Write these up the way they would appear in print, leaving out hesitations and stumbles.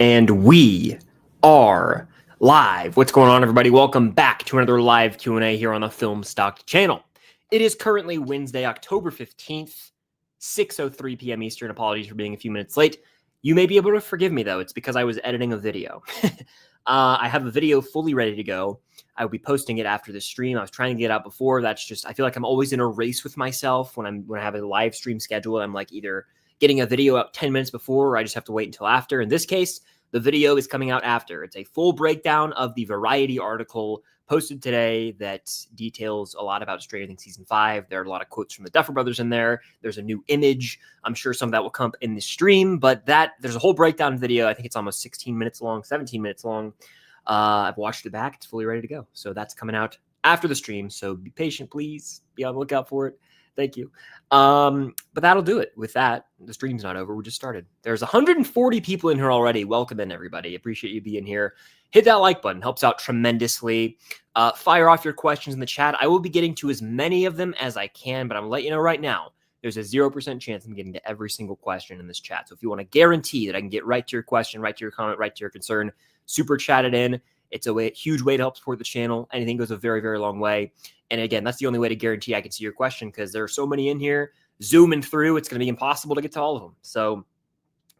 And we are live. What's going on, everybody? Welcome back to another live Q&A here on the Film Stock channel. It is currently Wednesday, October 15th, 6:03 p.m. Eastern. Apologies for being a few minutes late. You may be able to forgive me, though. It's because I was editing a video. I have a video fully ready to go. I will be posting it after the stream. I was trying to get it out before. That's just, I feel like I'm always in a race with myself when I have a live stream schedule. I'm like either getting a video out 10 minutes before, or I just have to wait until after. In this case, the video is coming out after. It's a full breakdown of the Variety article posted today that details a lot about Stranger Things Season 5. There are a lot of quotes from the Duffer Brothers in there. There's a new image. I'm sure some of that will come up in the stream, but there's a whole breakdown video. I think it's almost 16 minutes long, 17 minutes long. I've watched it back. It's fully ready to go. So that's coming out after the stream. So be patient, please. Be on the lookout for it. Thank you. But that'll do it. With that, the stream's not over. We just started. There's 140 people in here already. Welcome in, everybody. Appreciate you being here. Hit that like button. Helps out tremendously. Fire off your questions in the chat. I will be getting to as many of them as I can, but I'm going to let you know right now, there's a 0% chance I'm getting to every single question in this chat. So if you want to guarantee that I can get right to your question, right to your comment, right to your concern, super chat it in. It's a huge way to help support the channel. Anything goes a very, very long way. And again, that's the only way to guarantee I can see your question, because there are so many in here zooming through. It's going to be impossible to get to all of them. So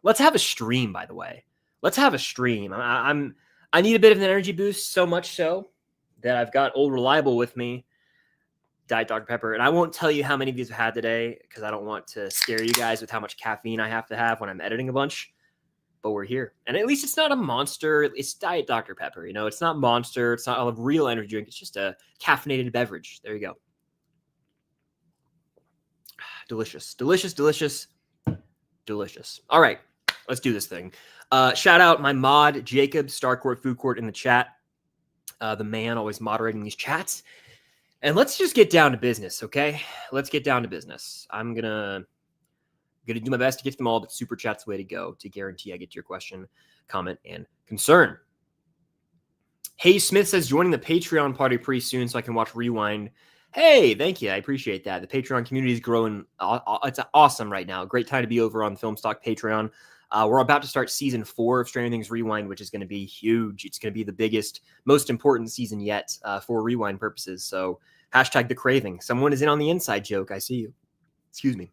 let's have a stream, by the way. Let's have a stream. I need a bit of an energy boost, so much so that I've got Old Reliable with me, Diet Dr. Pepper. And I won't tell you how many of these I've had today, because I don't want to scare you guys with how much caffeine I have to have when I'm editing a bunch. But we're here. And at least it's not a Monster. It's Diet Dr. Pepper. You know, it's not Monster. It's not a real energy drink. It's just a caffeinated beverage. There you go. Delicious. Delicious, delicious, delicious. All right. Let's do this thing. Shout out my mod, Jacob, Starcourt Food Court in the chat. The man always moderating these chats. And let's just get down to business, okay? Let's get down to business. I'm going to do my best to get to them all, but Super Chat's the way to go to guarantee I get to your question, comment, and concern. Hey Smith says, joining the Patreon party pretty soon so I can watch Rewind. Hey, thank you. I appreciate that. The Patreon community is growing. It's awesome right now. Great time to be over on Filmstock Patreon. We're about to start season 4 of Stranger Things Rewind, which is going to be huge. It's going to be the biggest, most important season yet for Rewind purposes. So hashtag the craving. Someone is in on the inside joke. I see you. Excuse me.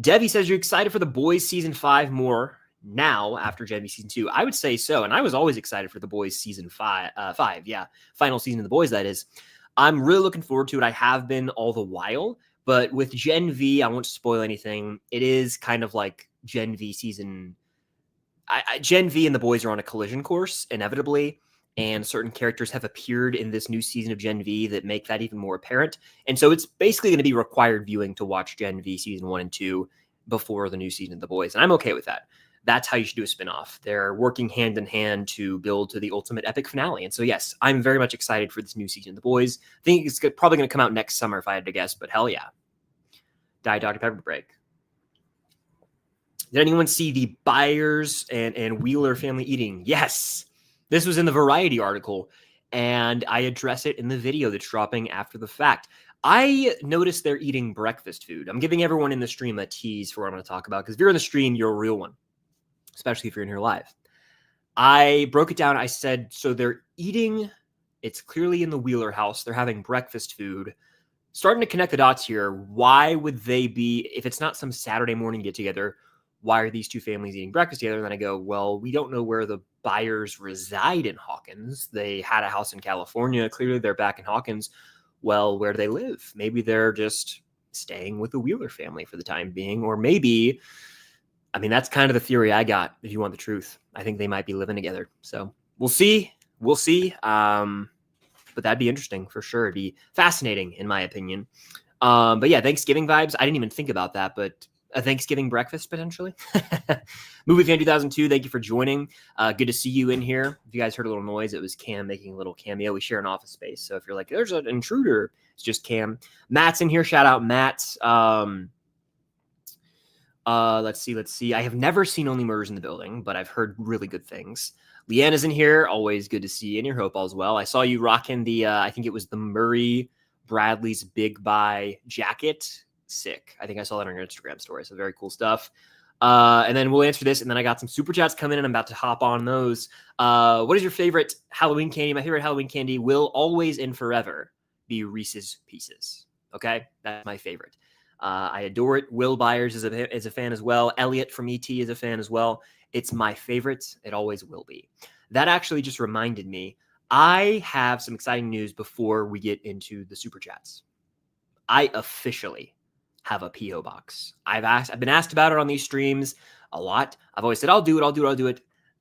Debbie says, you're excited for The Boys season 5 more now after Gen V season 2. I would say so. And I was always excited for The Boys season 5. Yeah. Final season of The Boys, that is. I'm really looking forward to it. I have been all the while, but with Gen V, I won't spoil anything. It is kind of like Gen V season. Gen V and The Boys are on a collision course, inevitably. And certain characters have appeared in this new season of Gen V that make that even more apparent. And so it's basically going to be required viewing to watch Gen V season 1 and 2 before the new season of The Boys. And I'm okay with that. That's how you should do a spinoff. They're working hand in hand to build to the ultimate epic finale. And so, yes, I'm very much excited for this new season of The Boys. I think it's probably going to come out next summer if I had to guess, but hell yeah. Diet Dr. Pepper break. Did anyone see the Byers and Wheeler family eating? Yes. This was in the Variety article, and I address it in the video that's dropping after the fact. I noticed they're eating breakfast food. I'm giving everyone in the stream a tease for what I'm going to talk about, because if you're in the stream, you're a real one, especially if you're in here live. I broke it down. I said, so they're eating, it's clearly in the Wheeler house. They're having breakfast food. Starting to connect the dots here. Why would they be, if it's not some Saturday morning get together, why are these two families eating breakfast together? And then I go, well, we don't know where the Byers reside in Hawkins. They had a house in California. Clearly they're back in Hawkins. Well, where do they live? Maybe they're just staying with the Wheeler family for the time being. Or maybe, I mean, that's kind of the theory I got, if you want the truth. I think they might be living together. So we'll see. We'll see. But that'd be interesting for sure. It'd be fascinating, in my opinion. But yeah, Thanksgiving vibes. I didn't even think about that, but a Thanksgiving breakfast, potentially. Movie Fan 2002, thank you for joining. Good to see you in here. If you guys heard a little noise, it was Cam making a little cameo. We share an office space. So if you're like, there's an intruder, it's just Cam. Matt's in here. Shout out Matt. Let's see. I have never seen Only Murders in the Building, but I've heard really good things. Leanna's in here. Always good to see you in here. Hope all's well. I saw you rocking the, I think it was the Murray Bradley's Big Buy jacket. Sick. I think I saw that on your Instagram story. So very cool stuff. And then we'll answer this. And then I got some super chats coming in. I'm about to hop on those. What is your favorite Halloween candy? My favorite Halloween candy will always and forever be Reese's Pieces. Okay, that's my favorite. I adore it. Will Byers is a fan as well. Elliot from ET is a fan as well. It's my favorite. It always will be. That actually just reminded me, I have some exciting news before we get into the super chats. I officially have a PO box. I've been asked about it on these streams a lot. I've always said I'll do it.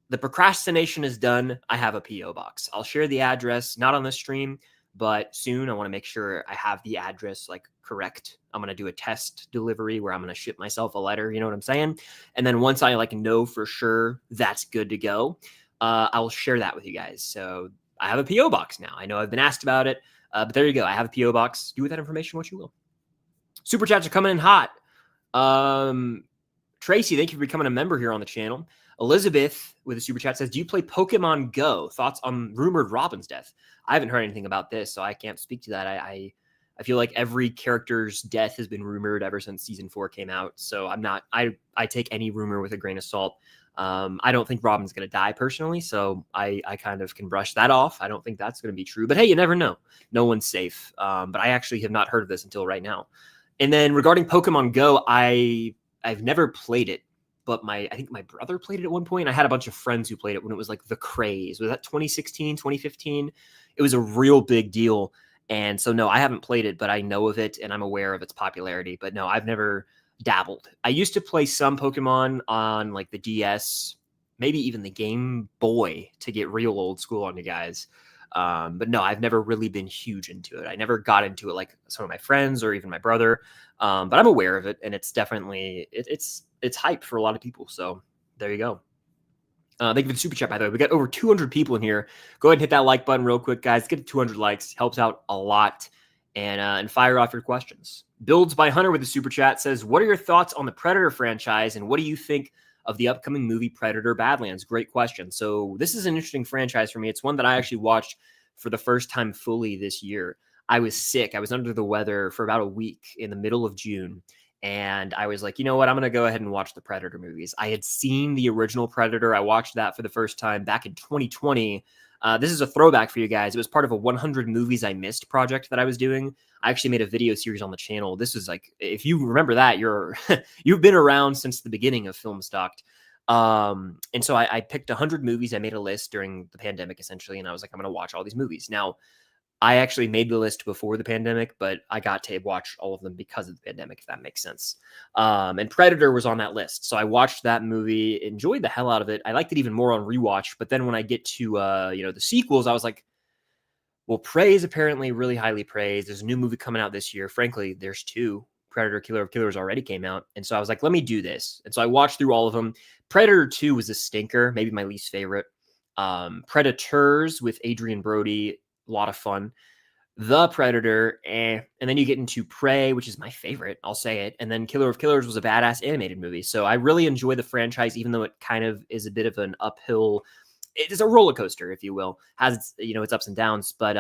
The procrastination is done. I have a PO box. I'll share the address, not on the stream, but soon I want to make sure I have the address like correct. I'm going to do a test delivery where I'm going to ship myself a letter, you know what I'm saying? And then once I like know for sure that's good to go, I'll share that with you guys. So I have a PO box now. I know I've been asked about it, but there you go. I have a PO box. Do with that information what you will. Super chats are coming in hot. Tracy, thank you for becoming a member here on the channel. Elizabeth with a super chat says, do you play Pokemon Go? Thoughts on rumored Robin's death? I haven't heard anything about this, so I can't speak to that. I feel like every character's death has been rumored ever since season 4 came out. So I take any rumor with a grain of salt. I don't think Robin's going to die personally, so I kind of can brush that off. I don't think that's going to be true, but hey, you never know. No one's safe. But I actually have not heard of this until right now. And then regarding Pokemon Go, I've never played it, but I think my brother played it at one point. I had a bunch of friends who played it when it was like the craze. Was that 2016, 2015? It was a real big deal. And so, no, I haven't played it, but I know of it and I'm aware of its popularity. But no, I've never dabbled. I used to play some Pokemon on like the DS, maybe even the Game Boy to get real old school on you guys. But no, I've never really been huge into it. I never got into it like some of my friends or even my brother. But I'm aware of it, and it's definitely it's hype for a lot of people. So there you go. Thank you for the super chat, by the way. We got over 200 people in here. Go ahead and hit that like button real quick, guys. Get to 200 likes. Helps out a lot. And fire off your questions. Builds by Hunter with the super chat says, what are your thoughts on the Predator franchise, and what do you think of the upcoming movie Predator Badlands? Great question. So this is an interesting franchise for me. It's one that I actually watched for the first time fully this year. I was sick. I was under the weather for about a week in the middle of June. And I was like, you know what? I'm going to go ahead and watch the Predator movies. I had seen the original Predator. I watched that for the first time back in 2020. This is a throwback for you guys. It was part of a 100 movies I missed project that I was doing. I actually made a video series on the channel. This is like, if you remember that, you've been around since the beginning of Film Stocked. And so I picked 100 movies. I made a list during the pandemic, essentially, and I was like, I'm going to watch all these movies. Now, I actually made the list before the pandemic, but I got to watch all of them because of the pandemic, if that makes sense. And Predator was on that list. So I watched that movie, enjoyed the hell out of it. I liked it even more on rewatch. But then when I get to, the sequels, I was like, well, Prey is apparently really highly praised. There's a new movie coming out this year. Frankly, there's 2. Predator Killer of Killers already came out. And so I was like, let me do this. And so I watched through all of them. Predator 2 was a stinker, maybe my least favorite. Predators with Adrian Brody, a lot of fun. The Predator, and then you get into Prey, which is my favorite, I'll say it. And then Killer of Killers was a badass animated movie. So I really enjoy the franchise, even though it kind of is a bit of an uphill. It is a roller coaster, if you will, has its ups and downs. But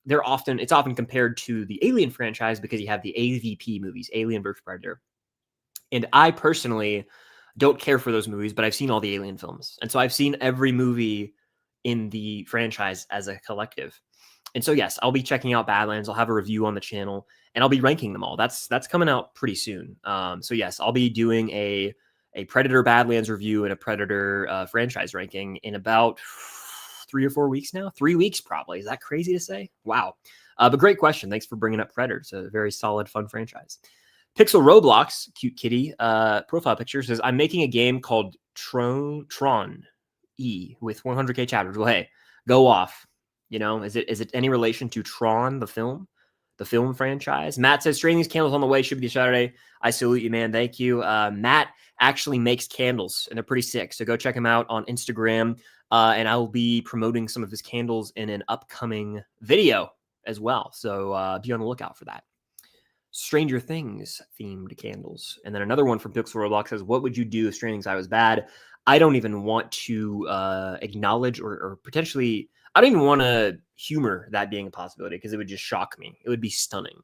it's often compared to the Alien franchise because you have the AVP movies, Alien vs Predator. And I personally don't care for those movies, but I've seen all the Alien films, and so I've seen every movie in the franchise as a collective. And so, yes, I'll be checking out Badlands. I'll have a review on the channel, and I'll be ranking them all. That's coming out pretty soon. So, yes, I'll be doing a Predator Badlands review and a Predator franchise ranking in about 3 or 4 weeks now. 3 weeks, probably. Is that crazy to say? Wow. But great question. Thanks for bringing up Predator. It's a very solid, fun franchise. Pixel Roblox, cute kitty, profile picture says, I'm making a game called Tron E with 100K chatters. Well, hey, go off. Is it any relation to Tron, the film franchise? Matt says, "Straining these candles on the way. Should be Saturday." I salute you, man. Thank you. Matt actually makes candles, and they're pretty sick. So go check him out on Instagram. And I will be promoting some of his candles in an upcoming video as well. So be on the lookout for that. Stranger Things themed candles. And then another one from Pixel Roblox says, what would you do if Stranger Things I was bad? I don't even want to acknowledge or potentially, I don't even want to humor that being a possibility because it would just shock me. It would be stunning.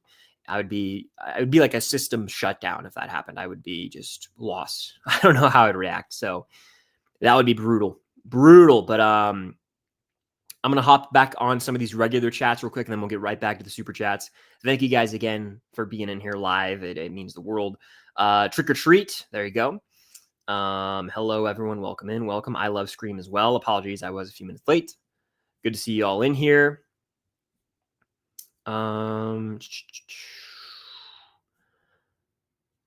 It would be like a system shutdown if that happened. I would be just lost. I don't know how I'd react. So that would be brutal. But I'm going to hop back on some of these regular chats real quick, and then we'll get right back to the super chats. Thank you guys again for being in here live. It means the world. Trick or treat. There you go. Hello, everyone. Welcome in. Welcome. I love Scream as well. Apologies, I was a few minutes late. Good to see you all in here. I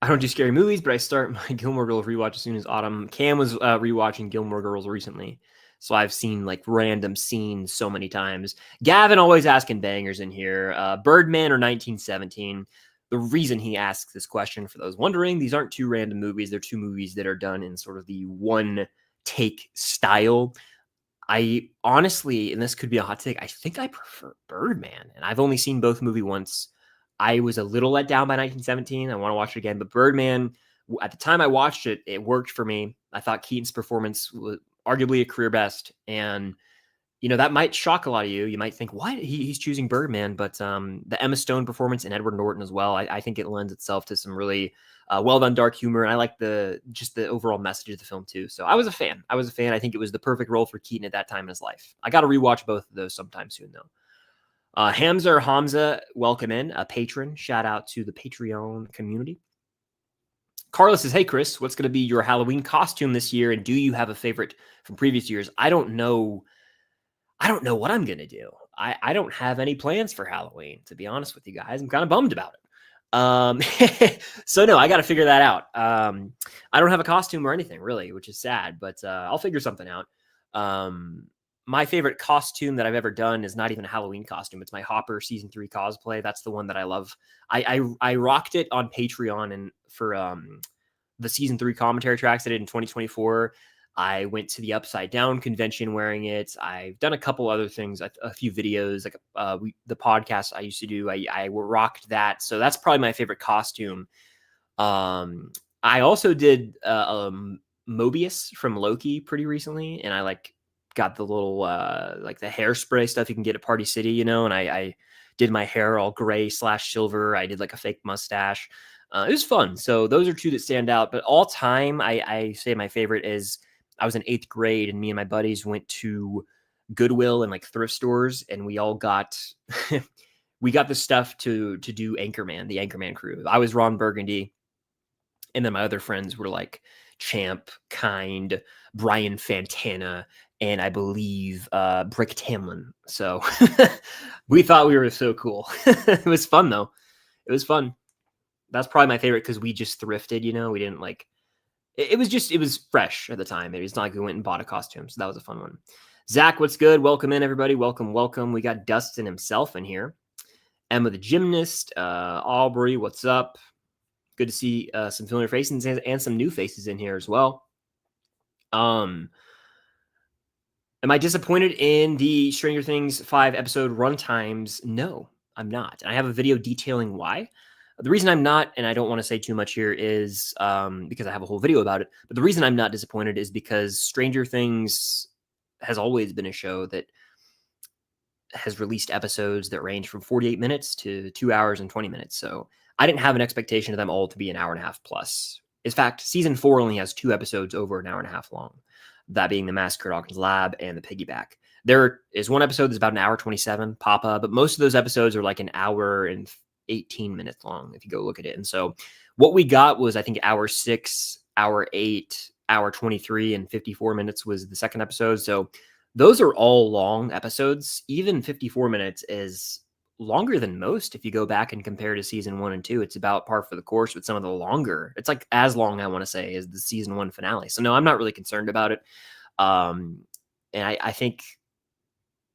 don't do scary movies, but I start my Gilmore Girls rewatch as soon as autumn. Cam was rewatching Gilmore Girls recently, so I've seen like random scenes so many times. Gavin always asking bangers in here. Birdman or 1917. The reason he asks this question, for those wondering, these aren't two random movies. They're two movies that are done in sort of the one take style. I honestly, and this could be a hot take, I think I prefer Birdman, and I've only seen both movie once. I was a little let down by 1917. I want to watch it again, but Birdman, at the time I watched it, it worked for me. I thought Keaton's performance was arguably a career best, and that might shock a lot of you. You might think, what? He's choosing Birdman, but the Emma Stone performance and Edward Norton as well, I think it lends itself to some really well done dark humor, and I like the overall message of the film too. So I was a fan. I think it was the perfect role for Keaton at that time in his life. I got to rewatch both of those sometime soon though. Hamza, welcome in, a patron. Shout out to the Patreon community. Carla says, hey, Chris, what's going to be your Halloween costume this year? And do you have a favorite from previous years? I don't know what I'm going to do. I don't have any plans for Halloween, to be honest with you guys. I'm kind of bummed about it. So no, I got to figure that out. I don't have a costume or anything really, which is sad, but I'll figure something out. My favorite costume that I've ever done is not even a Halloween costume. It's my Hopper season 3 cosplay. That's the one that I love. I rocked it on Patreon, and for the season 3 commentary tracks I did in 2024, I went to the Upside Down convention wearing it. I've done a couple other things, a few videos, like the podcast I used to do. I rocked that. So that's probably my favorite costume. I also did Mobius from Loki pretty recently, and I got the little like the hairspray stuff you can get at Party City, and I did my hair all gray / silver. I did like a fake mustache. It was fun. So those are two that stand out. But all time, I say my favorite is I was in 8th grade, and me and my buddies went to Goodwill and like thrift stores, and we all got we got the stuff to do Anchorman, the Anchorman crew. I was Ron Burgundy, and then my other friends were like Champ, Kind, Brian Fantana, and I believe Brick Tamlin. So we thought we were so cool. It was fun though. It was fun. That's probably my favorite because we just thrifted, we didn't like it was fresh at the time. It's not like we went and bought a costume. So that was a fun one. Zach, what's good? Welcome in, everybody. Welcome. We got Dustin himself in here. Emma the gymnast. Aubrey, what's up? Good to see some familiar faces and some new faces in here as well. Am I disappointed in the Stranger Things 5 episode runtimes? No, I'm not. And I have a video detailing why. The reason I'm not, and I don't want to say too much here, is because I have a whole video about it. But the reason I'm not disappointed is because Stranger Things has always been a show that has released episodes that range from 48 minutes to 2 hours and 20 minutes. So I didn't have an expectation of them all to be an hour and a half plus. In fact, season 4 only has 2 episodes over an hour and a half long. That being the Massacre at Ogden's Lab and the Piggyback. There is one episode that's about an hour 27, Papa, but most of those episodes are like an hour and 18 minutes long if you go look at it. And so what we got was, I think, hour 6, hour 8, hour 23, and 54 minutes was the second episode. So those are all long episodes. Even 54 minutes is longer than most. If you go back and compare to season 1 and 2, it's about par for the course with some of the longer. It's like as long, I want to say, as the season 1 finale. So no, I'm not really concerned about it. And I think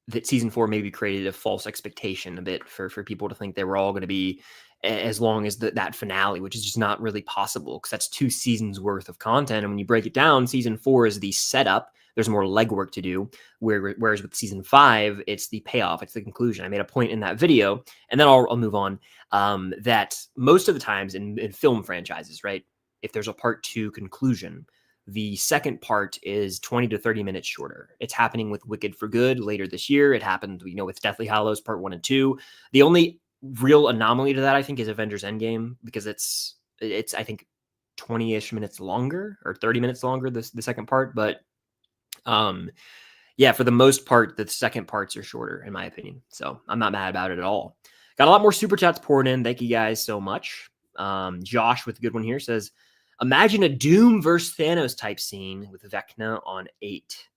that season 4 maybe created a false expectation a bit for people to think they were all going to be as long as that finale, which is just not really possible because that's 2 seasons worth of content. And when you break it down, season 4 is the setup. There's more legwork to do, whereas with season 5, it's the payoff, it's the conclusion. I made a point in that video, and then I'll move on, that most of the times in film franchises, right, if there's a part 2 conclusion, the second part is 20 to 30 minutes shorter. It's happening with Wicked for Good later this year. It happened, with Deathly Hallows Part 1 and 2. The only real anomaly to that, I think, is Avengers Endgame, because it's I think 20-ish minutes longer or 30 minutes longer, the second part. But yeah, for the most part, the second parts are shorter, in my opinion. So I'm not mad about it at all. Got a lot more super chats poured in. Thank you guys so much. Josh with a good one here says, imagine a Doom versus Thanos type scene with Vecna on 8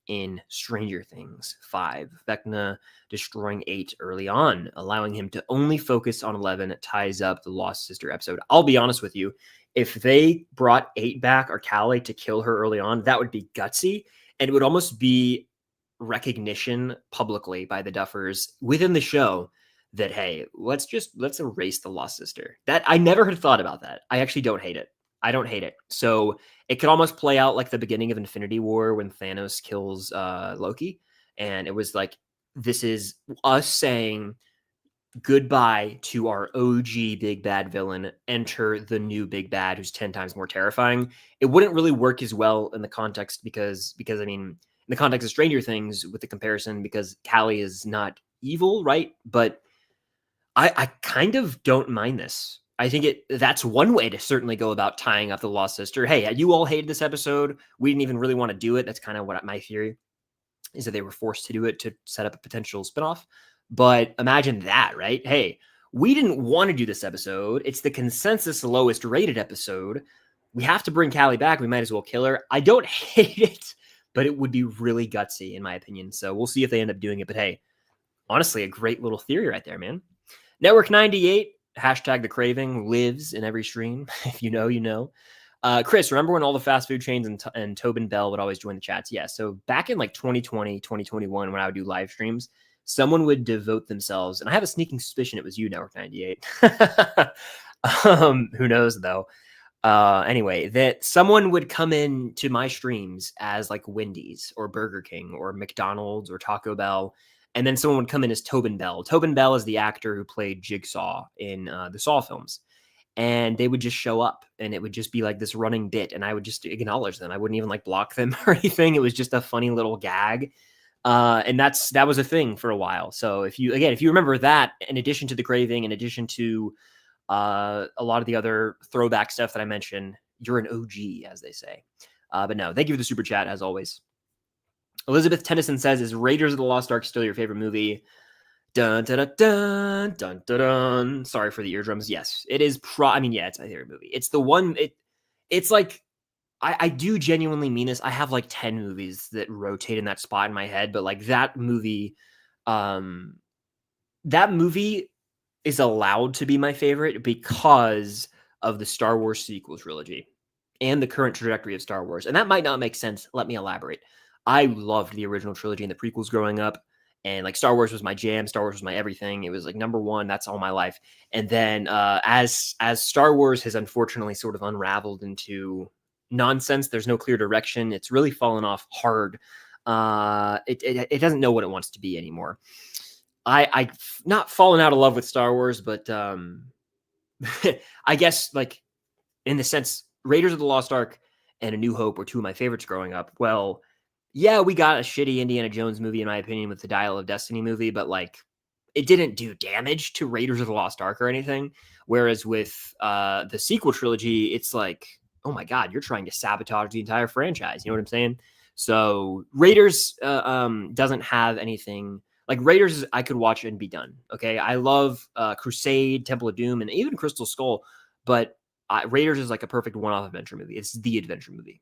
in Stranger Things 5. Vecna destroying 8 early on, allowing him to only focus on 11. It ties up the Lost Sister episode. I'll be honest with you. If they brought 8 back, or Callie, to kill her early on, that would be gutsy. And it would almost be recognition publicly by the Duffers within the show that, hey, let's erase the Lost Sister. That I never had thought about that. I actually don't hate it. I don't hate it. So it could almost play out like the beginning of Infinity War when Thanos kills Loki. And it was like, this is us saying goodbye to our OG big bad villain, enter the new big bad who's 10 times more terrifying. It wouldn't really work as well in the context because I mean, in the context of Stranger Things with the comparison, because Callie is not evil, right? But I kind of don't mind this. I think that's one way to certainly go about tying up the Lost Sister. Hey, you all hated this episode. We didn't even really want to do it. That's kind of what my theory is, that they were forced to do it to set up a potential spinoff. But imagine that, right? Hey, we didn't want to do this episode. It's the consensus lowest rated episode. We have to bring Callie back. We might as well kill her. I don't hate it, but it would be really gutsy, in my opinion. So we'll see if they end up doing it. But hey, honestly, a great little theory right there, man. Network 98, hashtag the craving, lives in every stream. If you know, you know. Chris, remember when all the fast food chains and Tobin Bell would always join the chats? Yeah. So back in like 2020, 2021, when I would do live streams, someone would devote themselves, and I have a sneaking suspicion it was you, Network 98. Who knows though? Anyway, that someone would come in to my streams as like Wendy's or Burger King or McDonald's or Taco Bell. And then someone would come in as Tobin Bell. Tobin Bell is the actor who played Jigsaw in the Saw films. And they would just show up, and it would just be like this running bit, and I would just acknowledge them. I wouldn't even like block them or anything. It was just a funny little gag. And that was a thing for a while. So if you remember that, in addition to the craving, in addition to a lot of the other throwback stuff that I mentioned, you're an OG, as they say. But no, thank you for the super chat, as always. Elizabeth Tennyson says, is Raiders of the Lost Ark still your favorite movie? Dun, dun, dun, dun, dun, dun, dun. Sorry for the eardrums. Yes, it is. Yeah, it's my favorite movie. It's the one. It's like, I do genuinely mean this. I have like 10 movies that rotate in that spot in my head, but like that movie is allowed to be my favorite because of the Star Wars sequel trilogy and the current trajectory of Star Wars. And that might not make sense. Let me elaborate. I loved the original trilogy and the prequels growing up. And like Star Wars was my jam. Star Wars was my everything. It was like number one. That's all my life. And then as Star Wars has unfortunately sort of unraveled into nonsense, there's no clear direction. It's really fallen off hard. It doesn't know what it wants to be anymore. I've not fallen out of love with Star Wars, but I guess like in the sense, Raiders of the Lost Ark and A New Hope were two of my favorites growing up. Well, yeah, we got a shitty Indiana Jones movie, in my opinion, with the Dial of Destiny movie, but like it didn't do damage to Raiders of the Lost Ark or anything. Whereas with the sequel trilogy, it's like, oh my God, you're trying to sabotage the entire franchise. You know what I'm saying? So Raiders doesn't have anything like Raiders. I could watch and be done. Okay, I love Crusade, Temple of Doom, and even Crystal Skull, but Raiders is like a perfect one-off adventure movie. It's the adventure movie.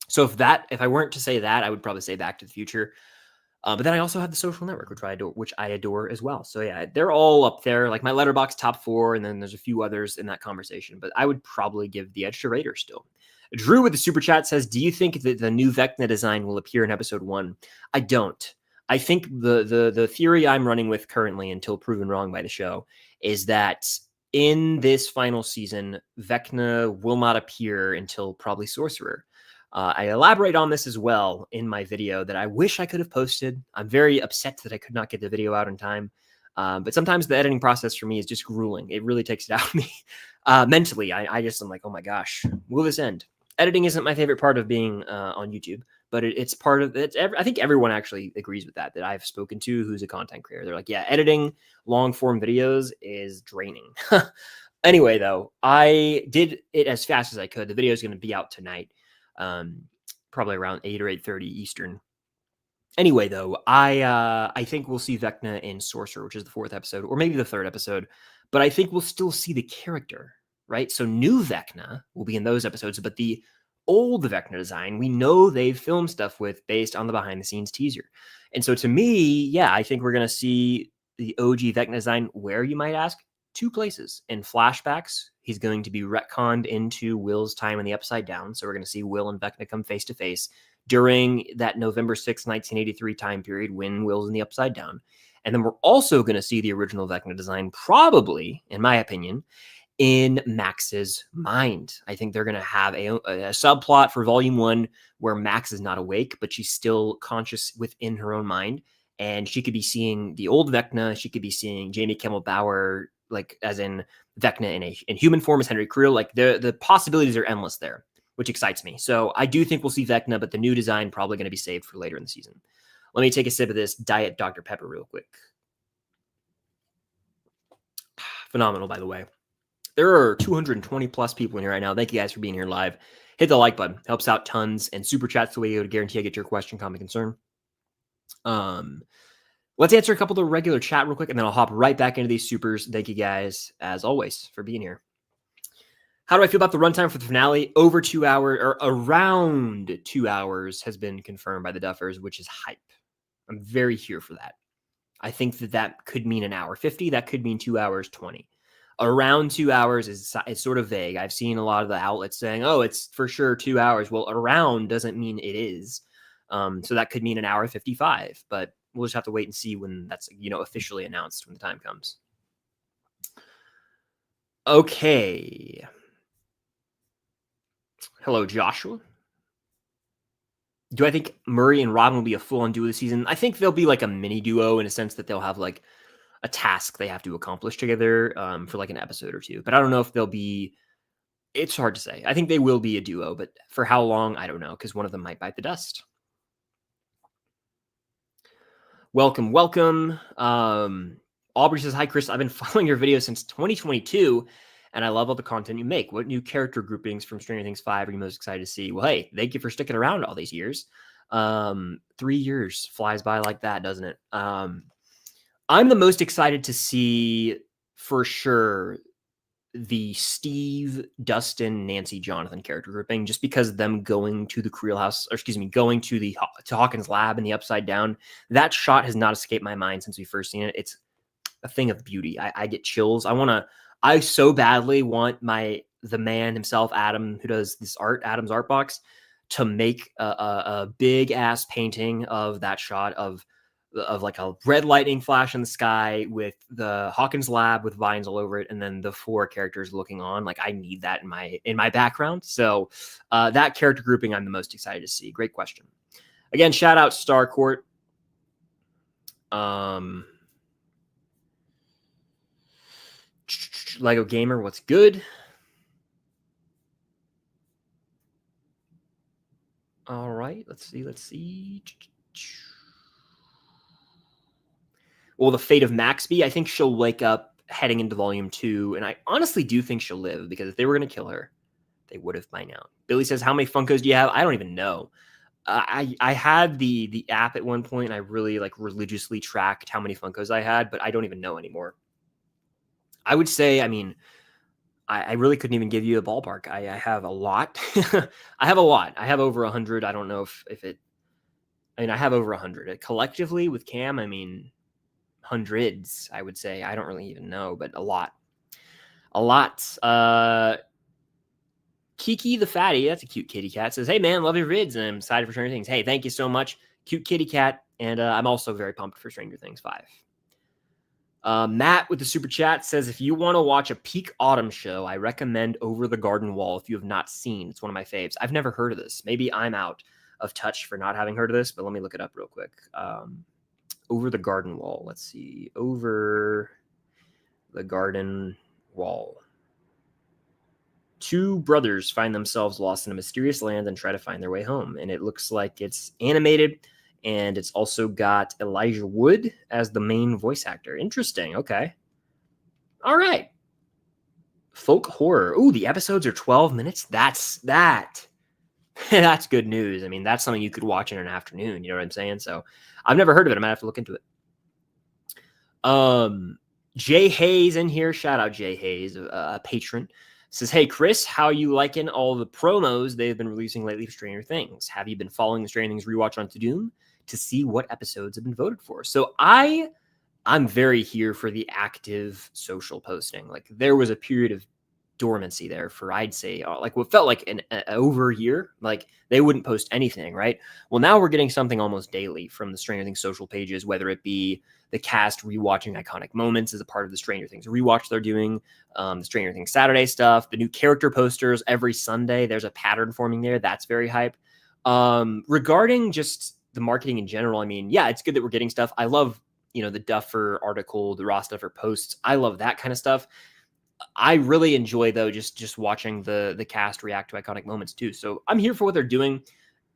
So if I weren't to say that, I would probably say Back to the Future. But then I also have The Social Network, which I adore as well. So yeah, they're all up there, like my Letterboxd top 4, and then there's a few others in that conversation. But I would probably give the edge to Raiders still. Drew with the super chat says, do you think that the new Vecna design will appear in episode 1? I don't. I think the theory I'm running with currently, until proven wrong by the show, is that in this final season, Vecna will not appear until probably Sorcerer. I elaborate on this as well in my video that I wish I could have posted. I'm very upset that I could not get the video out in time. But sometimes the editing process for me is just grueling. It really takes it out of me mentally. I just am like, oh my gosh, will this end? Editing isn't my favorite part of being on YouTube, but it's part of it. I think everyone actually agrees with that I've spoken to who's a content creator. They're like, yeah, editing long form videos is draining. Anyway, though, I did it as fast as I could. The video is going to be out tonight, probably around 8 or 8:30 Eastern. Anyway, though, I think we'll see Vecna in Sorcerer, which is the 4th episode, or maybe the 3rd episode. But I think we'll still see the character, right? So new Vecna will be in those episodes, but the old Vecna design, we know they've filmed stuff with based on the behind-the-scenes teaser. And so to me, yeah, I think we're going to see the OG Vecna design where, you might ask, 2 places. In flashbacks, he's going to be retconned into Will's time in the Upside Down. So we're going to see Will and Vecna come face to face during that November 6th, 1983 time period when Will's in the Upside Down. And then we're also going to see the original Vecna design, probably, in my opinion, in Max's mind. I think they're going to have a subplot for Volume 1 where Max is not awake, but she's still conscious within her own mind. And she could be seeing the old Vecna. She could be seeing Jamie Kimmel Bauer, like as in Vecna in human form as Henry Creel. Like the possibilities are endless there, which excites me. So I do think we'll see Vecna, but the new design probably going to be saved for later in the season. Let me take a sip of this Diet Dr. Pepper real quick. Phenomenal, by the way. There are 220 plus people in here right now. Thank you guys for being here live. Hit the like button. Helps out tons. And super chat's the way you go to guarantee I get your question, comment, concern. Let's answer a couple of the regular chat real quick, and then I'll hop right back into these supers. Thank you guys, as always, for being here. How do I feel about the runtime for the finale? Over 2 hours, or around 2 hours, has been confirmed by the Duffers, which is hype. I'm very here for that. I think that could mean an hour 50. That could mean 2 hours 20. Around 2 hours is sort of vague. I've seen a lot of the outlets saying, oh, it's for sure 2 hours. Well, around doesn't mean it is. So that could mean an hour 55, but we'll just have to wait and see when that's, officially announced when the time comes. Okay. Hello, Joshua. Do I think Murray and Robin will be a full-on duo this season? I think they'll be like a mini duo in a sense that they'll have like a task they have to accomplish together for like an episode or two. But I don't know if they'll be. It's hard to say. I think they will be a duo, but for how long, I don't know, because one of them might bite the dust. Welcome. Aubrey says, hi, Chris. I've been following your videos since 2022, and I love all the content you make. What new character groupings from Stranger Things 5 are you most excited to see? Well, hey, thank you for sticking around all these years. 3 years flies by like that, doesn't it? I'm the most excited to see, for sure, the Steve, Dustin, Nancy, Jonathan character grouping, just because them going to the Creel house, going to Hawkins lab in the Upside Down, that shot has not escaped my mind since we first seen it. It's a thing of beauty. I get chills. I so badly want the man himself, Adam, who does this art, Adam's art box, to make a big ass painting of that shot of like a red lightning flash in the sky with the Hawkins lab with vines all over it, and then the 4 characters looking on. Like, I need that in my background. So that character grouping I'm the most excited to see. Great question. Again, shout out Starcourt. Lego Gamer, what's good? All right, let's see. Well, the fate of Maxby, I think she'll wake up heading into Volume 2, and I honestly do think she'll live, because if they were going to kill her, they would have by now. Billy says, how many Funkos do you have? I don't even know. I had the app at one point, and I really religiously tracked how many Funkos I had, but I don't even know anymore. I would say, I really couldn't even give you a ballpark. I have a lot. I have a lot. I have over 100. I don't know if it. I have over 100 collectively with Cam. Hundreds. I would say. I don't really even know, but a lot. Kiki the Fatty, that's a cute kitty cat, says, hey man, love your vids, and I'm excited for Stranger Things. Hey, thank you so much, cute kitty cat, and I'm also very pumped for Stranger Things 5. Matt with the super chat says, if you want to watch a peak autumn show, I recommend Over the Garden Wall if you have not seen. It's one of my faves. I've never heard of this. Maybe I'm out of touch for not having heard of this, but let me look it up real quick. Over the Garden Wall. Let's see. Over the Garden Wall. Two brothers find themselves lost in a mysterious land and try to find their way home. And it looks like it's animated, and it's also got Elijah Wood as the main voice actor. Interesting. Okay. All right. Folk horror. Ooh, the episodes are 12 minutes. That's good news. I mean, that's something you could watch in an afternoon. You know what I'm saying? So I've never heard of it. I might have to look into it. Jay Hayes in here. Shout out Jay Hayes, a patron. Says, hey, Chris, how you liking all the promos they've been releasing lately for Stranger Things? Have you been following the Stranger Things rewatch on Doom to see what episodes have been voted for? So I'm very here for the active social posting. Like, there was a period of dormancy there for, I'd say, like what felt like an over a year. Like, they wouldn't post anything, right? Well, now we're getting something almost daily from the Stranger Things social pages, whether it be the cast rewatching iconic moments as a part of the Stranger Things rewatch they're doing, the Stranger Things Saturday stuff, the new character posters every Sunday. There's a pattern forming there. That's very hype. Regarding just the marketing in general, I mean, yeah, it's good that we're getting stuff. I love, the Duffer article, the Ross Duffer posts. I love that kind of stuff. I really enjoy, though, just watching the cast react to iconic moments too. So I'm here for what they're doing.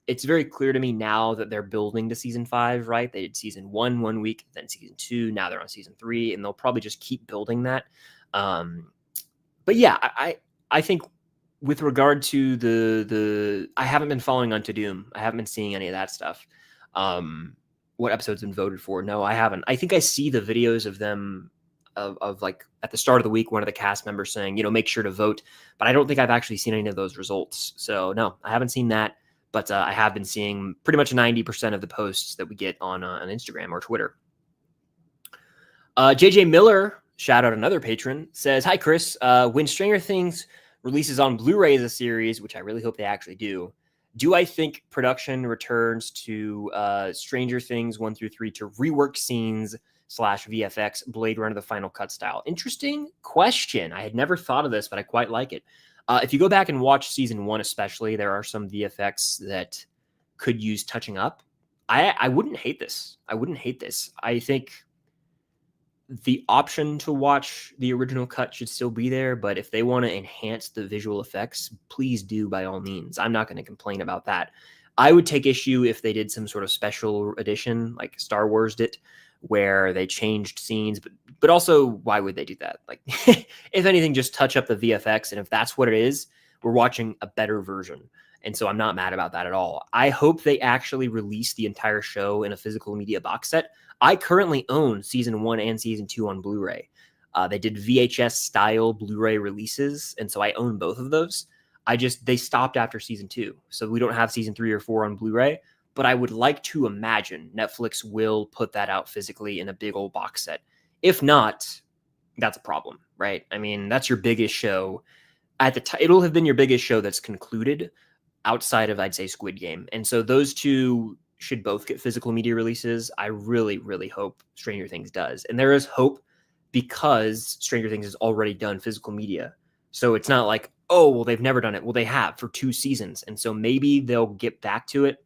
It's very clear to me now that they're building to season 5, right? They did season 1 week, then season 2. Now they're on season 3, and they'll probably just keep building that. But yeah, I think with regard to the I haven't been following on To Doom. I haven't been seeing any of that stuff. What episodes have been voted for? No, I haven't. I think I see the videos of them of like at the start of the week, one of the cast members saying, make sure to vote. But I don't think I've actually seen any of those results. So no, I haven't seen that. But I have been seeing pretty much 90% of the posts that we get on Instagram or Twitter. JJ Miller, shout out another patron, says, hi, Chris. When Stranger Things releases on Blu-ray as a series, which I really hope they actually do I think production returns to Stranger Things 1 through 3 to rework scenes / VFX Blade Runner the Final Cut style? Interesting question. I had never thought of this, but I quite like it. If you go back and watch season 1 especially, there are some VFX that could use touching up. I wouldn't hate this. I think the option to watch the original cut should still be there, but if they want to enhance the visual effects, please do by all means. I'm not going to complain about that. I would take issue if they did some sort of special edition, like Star Wars did, where they changed scenes, but also, why would they do that? Like, if anything, just touch up the VFX, and if that's what it is, we're watching a better version. And so I'm not mad about that at all. I hope they actually release the entire show in a physical media box set. I currently own season 1 and season 2 on Blu-ray. They did VHS style Blu-ray releases, and so I own both of those. They stopped after season 2, so we don't have season 3 or 4 on Blu-ray. But I would like to imagine Netflix will put that out physically in a big old box set. If not, that's a problem, right? I mean, that's your biggest show. It'll have been your biggest show that's concluded outside of, I'd say, Squid Game. And so those two should both get physical media releases. I really, really hope Stranger Things does. And there is hope because Stranger Things has already done physical media. So it's not like, oh, well, they've never done it. Well, they have for 2 seasons. And so maybe they'll get back to it.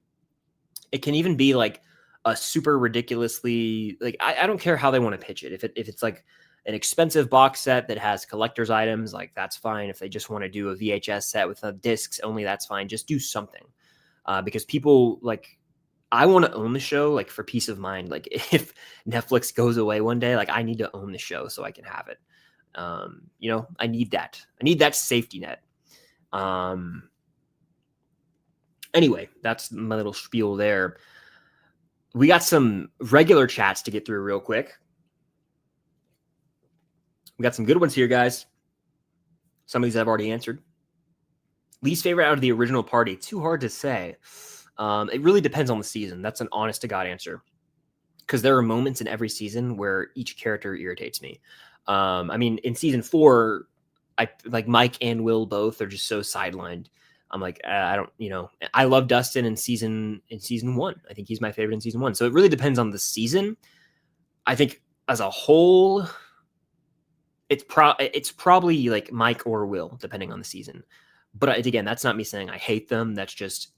It can even be like a super ridiculously, like, I don't care how they want to pitch it. If it's like an expensive box set that has collector's items, like, that's fine. If they just want to do a VHS set with discs only, that's fine. Just do something. Because people, like, I want to own the show, like, for peace of mind. Like, if Netflix goes away one day, like, I need to own the show so I can have it. I need that. I need that safety net. Anyway, that's my little spiel there. We got some regular chats to get through real quick. We got some good ones here, guys. Some of these I've already answered. Least favorite out of the original party? Too hard to say. It really depends on the season. That's an honest to God answer. Because there are moments in every season where each character irritates me. I mean, in season 4, I like Mike and Will both are just so sidelined. I'm like, I don't, I love Dustin in season 1. I think he's my favorite in season 1. So it really depends on the season. I think as a whole, it's probably like Mike or Will, depending on the season. But again, that's not me saying I hate them. That's just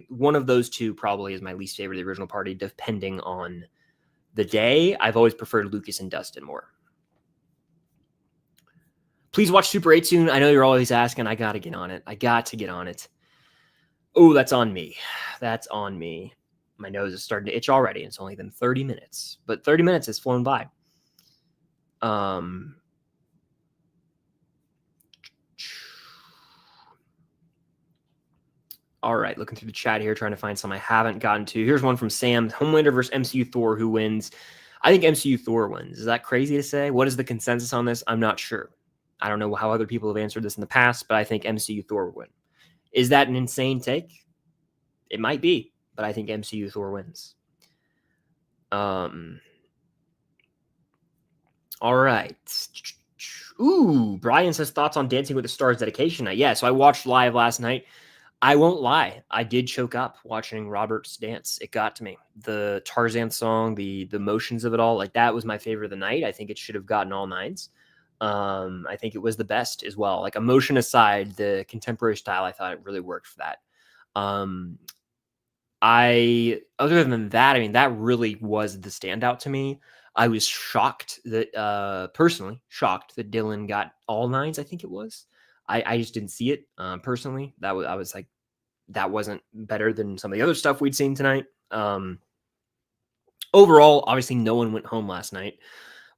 one of those two probably is my least favorite of the original party, depending on the day. I've always preferred Lucas and Dustin more. Please watch Super 8 soon. I know you're always asking. I got to get on it. I got to get on it. Oh, that's on me. That's on me. My nose is starting to itch already. It's only been 30 minutes, but 30 minutes has flown by. All right, looking through the chat here, trying to find some I haven't gotten to. Here's one from Sam. Homelander versus MCU Thor. Who wins? I think MCU Thor wins. Is that crazy to say? What is the consensus on this? I'm not sure. I don't know how other people have answered this in the past, but I think MCU Thor would win. Is that an insane take? It might be, but I think MCU Thor wins. All right. Ooh, Brian says thoughts on Dancing with the Stars dedication night. Yeah, so I watched live last night. I won't lie, I did choke up watching Robert's dance. It got to me. The Tarzan song, the motions of it all, like that was my favorite of the night. I think it should have gotten all nines. I think it was the best as well. Like emotion aside, the contemporary style, I thought it really worked for that. Other than that, I mean, that really was the standout to me. I was shocked that, personally shocked that Dylan got all nines. I think it was. I just didn't see it personally. I was like, that wasn't better than some of the other stuff we'd seen tonight. Overall, obviously, no one went home last night,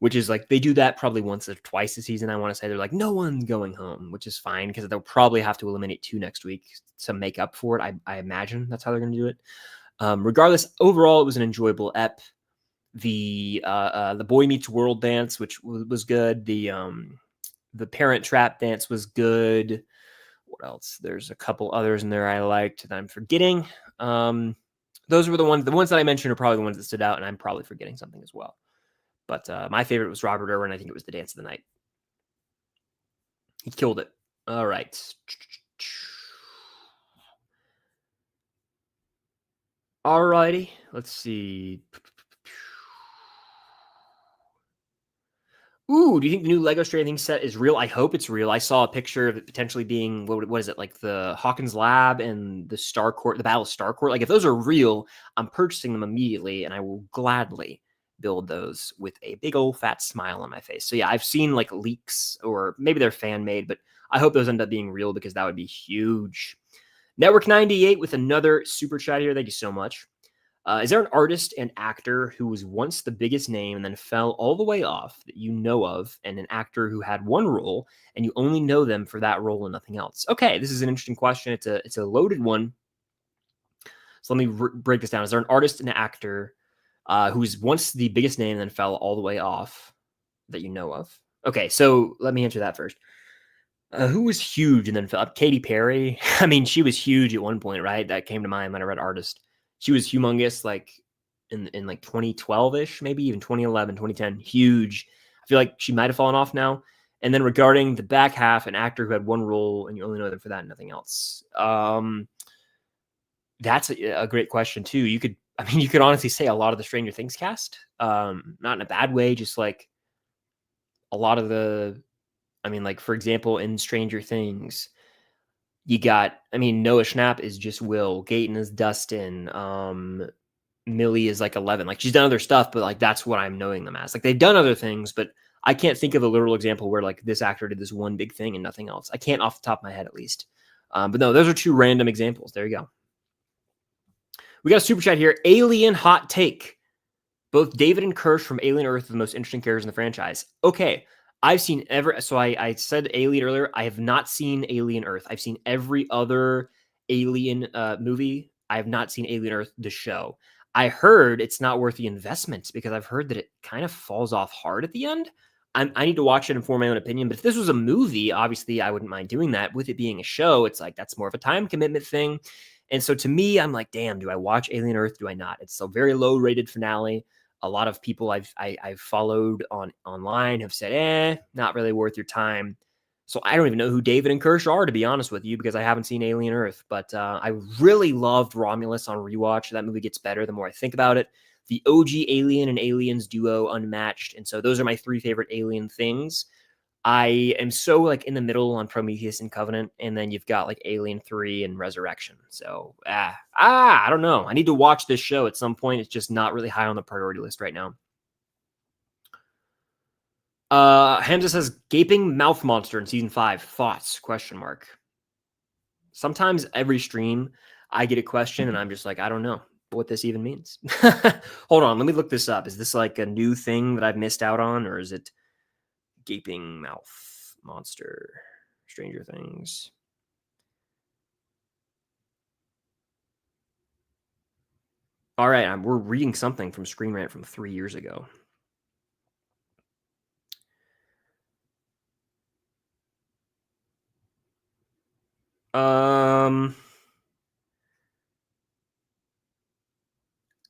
which is like they do that probably once or twice a season. I want to say they're like, no one's going home, which is fine because they'll probably have to eliminate 2 next week to make up for it. I imagine that's how they're going to do it. Regardless, overall, it was an enjoyable ep. The Boy Meets World dance, which was good. The Parent Trap dance was good. What else? There's a couple others in there I liked that I'm forgetting. Those were the ones that I mentioned are probably the ones that stood out, and I'm probably forgetting something as well. But my favorite was Robert Irwin. I think it was the dance of the night. He killed it. All right. All righty. Let's see. Ooh, do you think the new Lego Stranger Things set is real? I hope it's real. I saw a picture of it potentially being, what is it, like the Hawkins Lab and the Star Court, the Battle of Star Court. Like if those are real, I'm purchasing them immediately, and I will gladly build those with a big old fat smile on my face. So yeah, I've seen like leaks, or maybe they're fan made, but I hope those end up being real because that would be huge. Network 98 with another super chat here. Thank you so much. Is there an artist and actor who was once the biggest name and then fell all the way off that you know of, and an actor who had one role and you only know them for that role and nothing else? Okay, this is an interesting question. It's a loaded one. So let me break this down. Is there an artist and an actor who was once the biggest name and then fell all the way off that you know of? Okay, so let me answer that first. Who was huge and then fell? Katy Perry. I mean, she was huge at one point, right? That came to mind when I read artist. She was humongous, like in like 2012-ish, maybe even 2011, 2010. Huge. I feel like she might have fallen off now. And then regarding the back half, an actor who had one role and you only know them for that and nothing else. That's a great question too. You could honestly say a lot of the Stranger Things cast. Not in a bad way, just like a lot of the, like for example, in Stranger Things, you got, Noah Schnapp is just Will. Gaten is Dustin. Millie is like 11. Like she's done other stuff, but like that's what I'm knowing them as. Like they've done other things, but I can't think of a literal example where like this actor did this one big thing and nothing else. I can't off the top of my head at least. But no, those are 2 random examples. There you go. We got a super chat here. Alien hot take. Both David and Kirsch from Alien Earth are the most interesting characters in the franchise. Okay. I've seen I said Alien earlier. I have not seen Alien Earth. I've seen every other Alien movie. I have not seen Alien Earth, the show. I heard it's not worth the investment because I've heard that it kind of falls off hard at the end. I need to watch it and form my own opinion. But if this was a movie, obviously I wouldn't mind doing that. With it being a show, it's like that's more of a time commitment thing. And so to me, I'm like, damn, do I watch Alien Earth? Do I not? It's a very low rated finale. A lot of people I've followed online have said, not really worth your time. So I don't even know who David and Kirsch are, to be honest with you, because I haven't seen Alien Earth. But I really loved Romulus on rewatch. That movie gets better the more I think about it. The OG Alien and Aliens duo, unmatched. And so those are my 3 favorite Alien things. I am so like in the middle on Prometheus and Covenant, and then you've got like Alien 3 and Resurrection. So I don't know. I need to watch this show at some point. It's just not really high on the priority list right now. Hamza says gaping mouth monster in season 5. Thoughts? Question mark. Sometimes every stream I get a question and I'm just like, I don't know what this even means. Hold on, let me look this up. Is this like a new thing that I've missed out on, or is it gaping mouth monster Stranger Things? All right, we're reading something from Screen Rant from 3 years ago.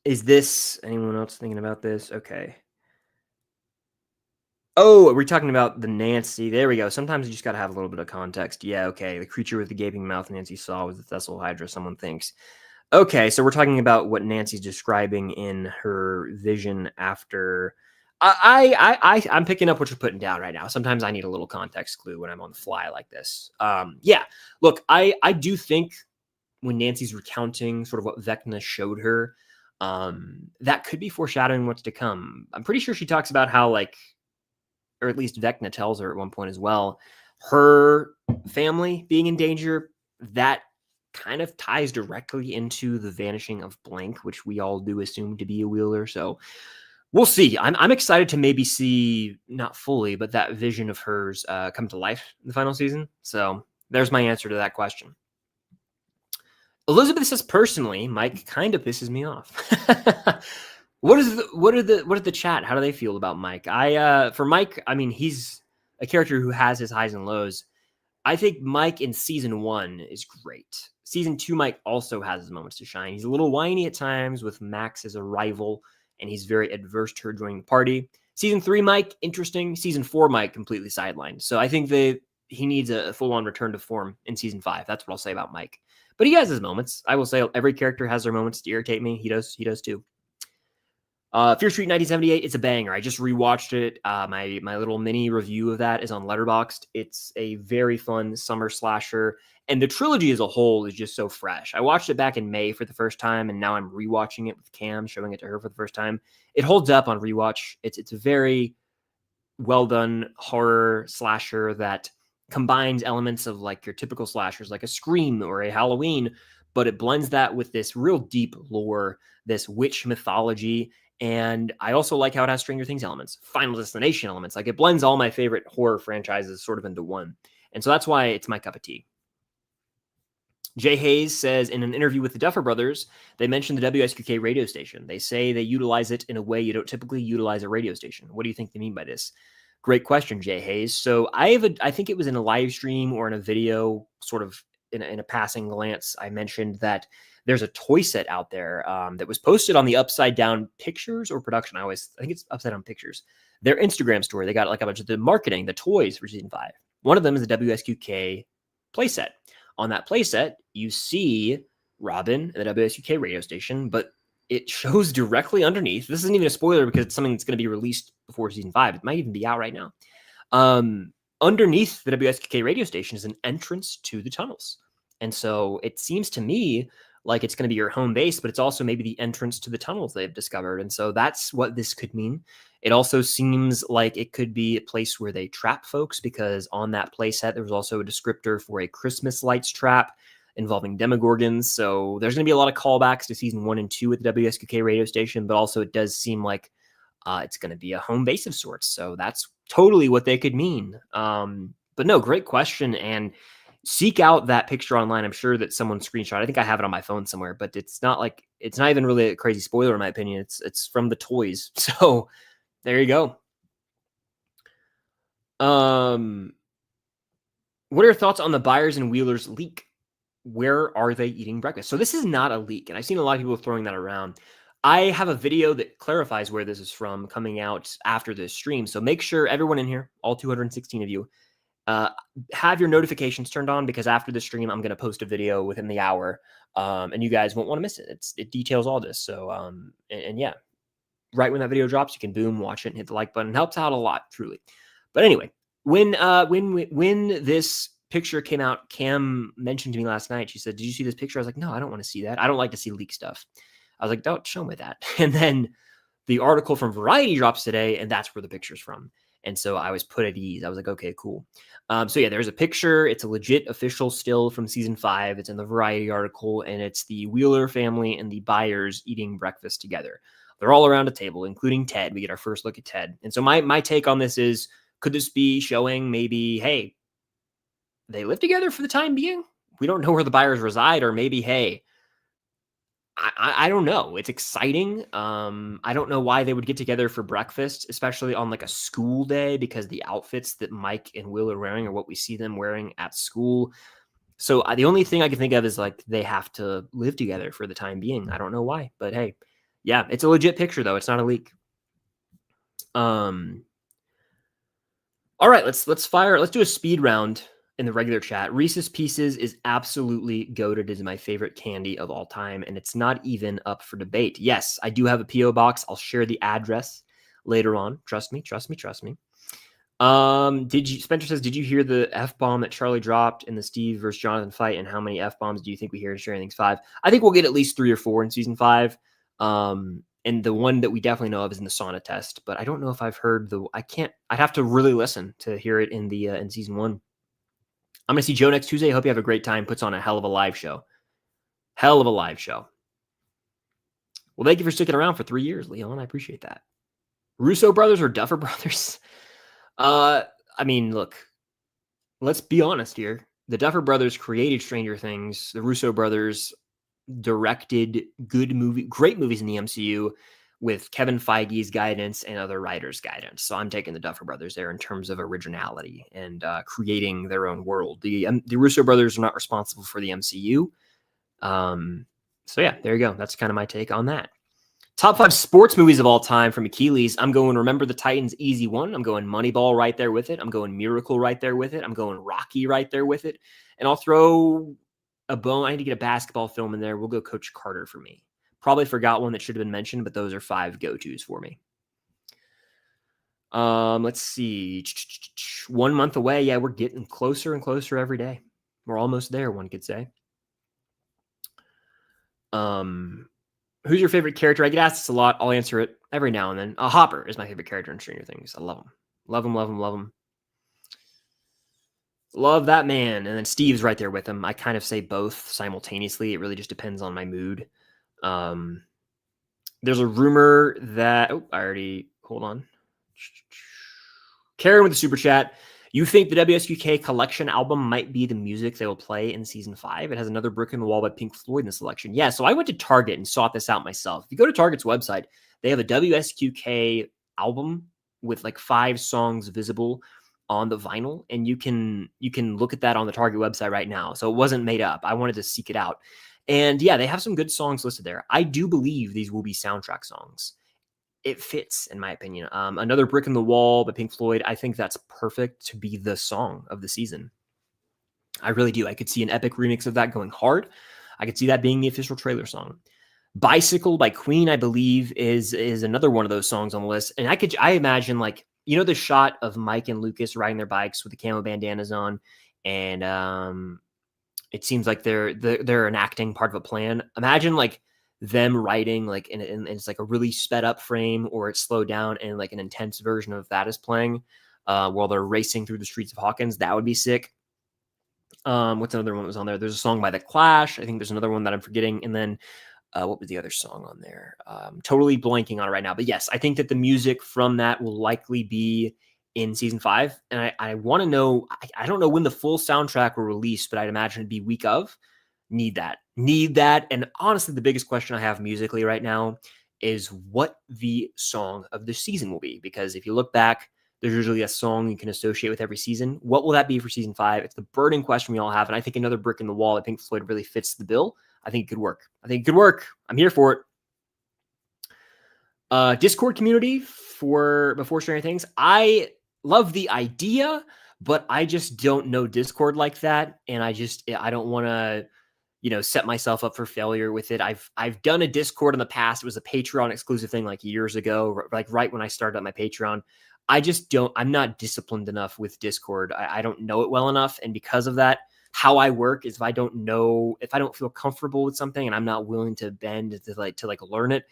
Is this anyone else thinking about this? Okay. Oh, we're talking about the Nancy. There we go. Sometimes you just got to have a little bit of context. Yeah, okay. The creature with the gaping mouth Nancy saw was the Thessal Hydra, someone thinks. Okay, so we're talking about what Nancy's describing in her vision after. I'm picking up what you're putting down right now. Sometimes I need a little context clue when I'm on the fly like this. Yeah, look, I do think when Nancy's recounting sort of what Vecna showed her, that could be foreshadowing what's to come. I'm pretty sure she talks about how, like, or at least Vecna tells her at one point as well, her family being in danger, that kind of ties directly into the vanishing of Blank, which we all do assume to be a Wheeler. So we'll see. I'm excited to maybe see, not fully, but that vision of hers come to life in the final season. So there's my answer to that question. Elizabeth says, personally, Mike kind of pisses me off. What is the chat? How do they feel about Mike? For Mike, I mean, he's a character who has his highs and lows. I think Mike in season 1 is great. Season 2, Mike also has his moments to shine. He's a little whiny at times with Max as a rival, and he's very adverse to her joining the party. Season 3, Mike, interesting. Season 4, Mike, completely sidelined. So I think he needs a full-on return to form in season 5. That's what I'll say about Mike. But he has his moments. I will say every character has their moments to irritate me. He does too. Fear Street 1978, it's a banger. I just rewatched it. My little mini review of that is on Letterboxd. It's a very fun summer slasher, and the trilogy as a whole is just so fresh. I watched it back in May for the first time, and now I'm rewatching it with Cam, showing it to her for the first time. It holds up on rewatch. It's a very well done horror slasher that combines elements of like your typical slashers, like a Scream or a Halloween, but it blends that with this real deep lore, this witch mythology. And I also like how it has Stranger Things elements, Final Destination elements. Like, it blends all my favorite horror franchises sort of into one. And so that's why it's my cup of tea. Jay Hayes says, in an interview with the Duffer Brothers, they mentioned the WSQK radio station. They say they utilize it in a way you don't typically utilize a radio station. What do you think they mean by this? Great question, Jay Hayes. So I think it was in a live stream or in a video, sort of in a passing glance, I mentioned that there's a toy set out there that was posted on the Upside Down Pictures or Production. I think it's Upside Down Pictures. Their Instagram story, they got like a bunch of the marketing, the toys for season 5. One of them is the WSQK playset. On that playset, you see Robin at the WSQK radio station, but it shows directly underneath. This isn't even a spoiler because it's something that's going to be released before season 5. It might even be out right now. Underneath the WSQK radio station is an entrance to the tunnels. And so it seems to me like it's going to be your home base, but it's also maybe the entrance to the tunnels they've discovered. And so that's what this could mean. It also seems like it could be a place where they trap folks, because on that playset, there was also a descriptor for a Christmas lights trap involving Demogorgons. So there's going to be a lot of callbacks to season 1 and 2 at the WSQK radio station, but also it does seem like it's going to be a home base of sorts. So that's totally what they could mean. But no, great question. And seek out that picture online. I'm sure that someone screenshot. I think I have it on my phone somewhere, but it's not even really a crazy spoiler in my opinion. It's from the toys. So there you go. What are your thoughts on the Byers and Wheelers leak? Where are they eating breakfast? So this is not a leak, and I've seen a lot of people throwing that around. I have a video that clarifies where this is from coming out after this stream. So make sure everyone in here, all 216 of you, have your notifications turned on, because after the stream, I'm going to post a video within the hour, and you guys won't want to miss it. It details all this. So, and yeah, right when that video drops, you can boom, watch it and hit the like button. It helps out a lot, truly. But anyway, when this picture came out, Cam mentioned to me last night, she said, "Did you see this picture?" I was like, "No, I don't want to see that. I don't like to see leak stuff." I was like, "Don't show me that." And then the article from Variety drops today, and that's where the picture's from. And so I was put at ease. I was like, okay, cool. So yeah, there's a picture. It's a legit official still from season 5. It's in the Variety article, and it's the Wheeler family and the Byers eating breakfast together. They're all around a table, including Ted. We get our first look at Ted. And so my take on this is, could this be showing maybe, hey, they live together for the time being? We don't know where the Byers reside, or maybe, hey, I don't know. It's exciting. I don't know why they would get together for breakfast, especially on like a school day, because the outfits that Mike and Will are wearing are what we see them wearing at school. So the only thing I can think of is like they have to live together for the time being. I don't know why, but hey, yeah, it's a legit picture though. It's not a leak. All right, let's do a speed round in the regular chat. Reese's Pieces is absolutely goated. It is my favorite candy of all time, and it's not even up for debate. Yes, I do have a P.O. box. I'll share the address later on. Trust me. Spencer says, did you hear the F-bomb that Charlie dropped in the Steve versus Jonathan fight, and how many F-bombs do you think we hear in Stranger Things 5? I think we'll get at least 3 or 4 in season 5. And the one that we definitely know of is in the sauna test, but I don't know if I've heard I'd have to really listen to hear it in the in season 1. I'm going to see Joe next Tuesday. I hope you have a great time. Puts on a hell of a live show. Well, thank you for sticking around for 3 years, Leon. I appreciate that. Russo brothers or Duffer brothers? I mean, look, let's be honest here. The Duffer brothers created Stranger Things. The Russo brothers directed great movies in the MCU with Kevin Feige's guidance and other writers' guidance. So I'm taking the Duffer brothers there in terms of originality and creating their own world. The Russo brothers are not responsible for the MCU. So yeah, there you go. That's kind of my take on that. Top 5 sports movies of all time from Achilles. I'm going Remember the Titans, easy one. I'm going Moneyball right there with it. I'm going Miracle right there with it. I'm going Rocky right there with it. And I'll throw a bone. I need to get a basketball film in there. We'll go Coach Carter for me. Probably forgot one that should have been mentioned, but those are 5 go-tos for me. Let's see. 1 month away. Yeah, we're getting closer and closer every day. We're almost there, one could say. Who's your favorite character? I get asked this a lot. I'll answer it every now and then. Hopper is my favorite character in Stranger Things. I love him. Love him. Love that man. And then Steve's right there with him. I kind of say both simultaneously. It really just depends on my mood. There's a rumor that... hold on. Karen with the super chat. You think the WSQK collection album might be the music they will play in season 5? It has another Brick in the Wall by Pink Floyd in the selection. Yeah, so I went to Target and sought this out myself. If you go to Target's website, they have a WSQK album with like 5 songs visible on the vinyl, and you can look at that on the Target website right now. So it wasn't made up. I wanted to seek it out. And yeah, they have some good songs listed there. I do believe these will be soundtrack songs. It fits, in my opinion. Another Brick in the Wall by Pink Floyd. I think that's perfect to be the song of the season. I really do. I could see an epic remix of that going hard. I could see that being the official trailer song. Bicycle by Queen, I believe, is another one of those songs on the list. And I imagine, like, you know, the shot of Mike and Lucas riding their bikes with the camo bandanas on, and it seems like they're enacting part of a plan. Imagine like them writing like and it's like a really sped up frame, or it's slowed down and like an intense version of that is playing while they're racing through the streets of Hawkins. That would be sick. What's another one that was on there? There's a song by The Clash. I think there's another one that I'm forgetting. And then what was the other song on there? Totally blanking on it right now. But yes, I think that the music from that will likely be in season 5. And I want to know, I don't know when the full soundtrack will release, but I'd imagine it'd be week of. Need that. And honestly, the biggest question I have musically right now is what the song of the season will be. Because if you look back, there's usually a song you can associate with every season. What will that be for season 5? It's the burning question we all have. And I think another Brick in the Wall, I think Floyd really fits the bill. I think it could work. I'm here for it. Discord community for Before Sharing Things. I love the idea, but I just don't know Discord like that. And I don't want to, set myself up for failure with it. I've done a Discord in the past. It was a Patreon exclusive thing like years ago, like right when I started up my Patreon. I'm not disciplined enough with Discord. I don't know it well enough. And because of that, how I work is if I don't feel comfortable with something and I'm not willing to bend to learn it,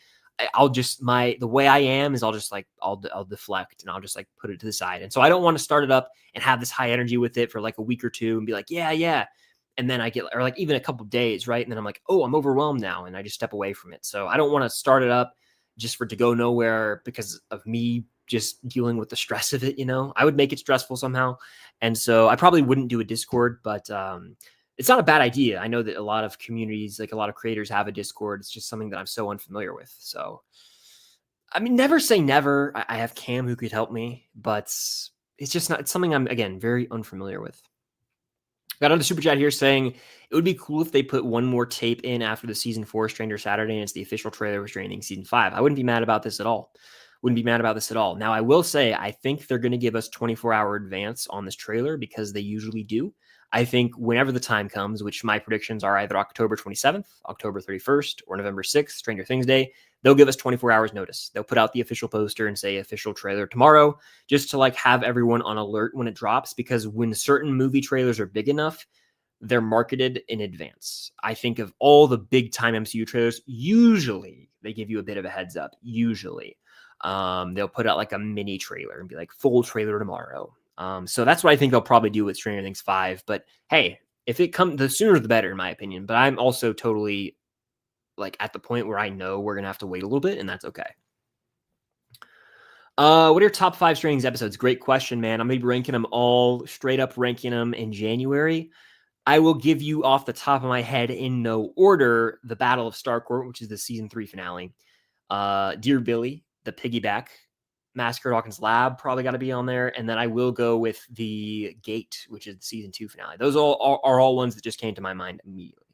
I'll just the way I am is I'll just like I'll deflect and I'll just like put it to the side. And so I don't want to start it up and have this high energy with it for like a week or two and be like, yeah. And then I get, or like even a couple days, right? And then I'm like, oh, I'm overwhelmed now, and I just step away from it. So I don't want to start it up just for it to go nowhere because of me just dealing with the stress of it. I would make it stressful somehow. And so I probably wouldn't do a Discord, but it's not a bad idea. I know that a lot of communities, like a lot of creators have a Discord. It's just something that I'm so unfamiliar with. So, I mean, never say never. I have Cam who could help me, but it's just not, it's something I'm, again, very unfamiliar with. Got another super chat here saying it would be cool if they put one more tape in after the season 4 Stranger Saturday and it's the official trailer for Stranger Things season 5. I wouldn't be mad about this at all. Now, I will say, I think they're going to give us 24-hour advance on this trailer because they usually do. I think whenever the time comes, which my predictions are either October 27th, October 31st, or November 6th, Stranger Things Day, they'll give us 24 hours notice. They'll put out the official poster and say official trailer tomorrow, just to like have everyone on alert when it drops, because when certain movie trailers are big enough, they're marketed in advance. I think of all the big time MCU trailers, usually they give you a bit of a heads up. Usually. They'll put out like a mini trailer and be like full trailer tomorrow. So that's what I think they'll probably do with Stranger Things 5. But hey, if it comes, the sooner the better, in my opinion. But I'm also totally like at the point where I know we're gonna have to wait a little bit, and that's okay. What are your top 5 Stranger Things episodes? Great question, man. I'm gonna be ranking them all, straight up ranking them in January. I will give you off the top of my head in no order the Battle of Starcourt, which is the season 3 finale. Dear Billy, the piggyback, Massacre at Hawkins Lab probably got to be on there, and then I will go with the Gate, which is the season 2 finale. Those are all ones that just came to my mind immediately.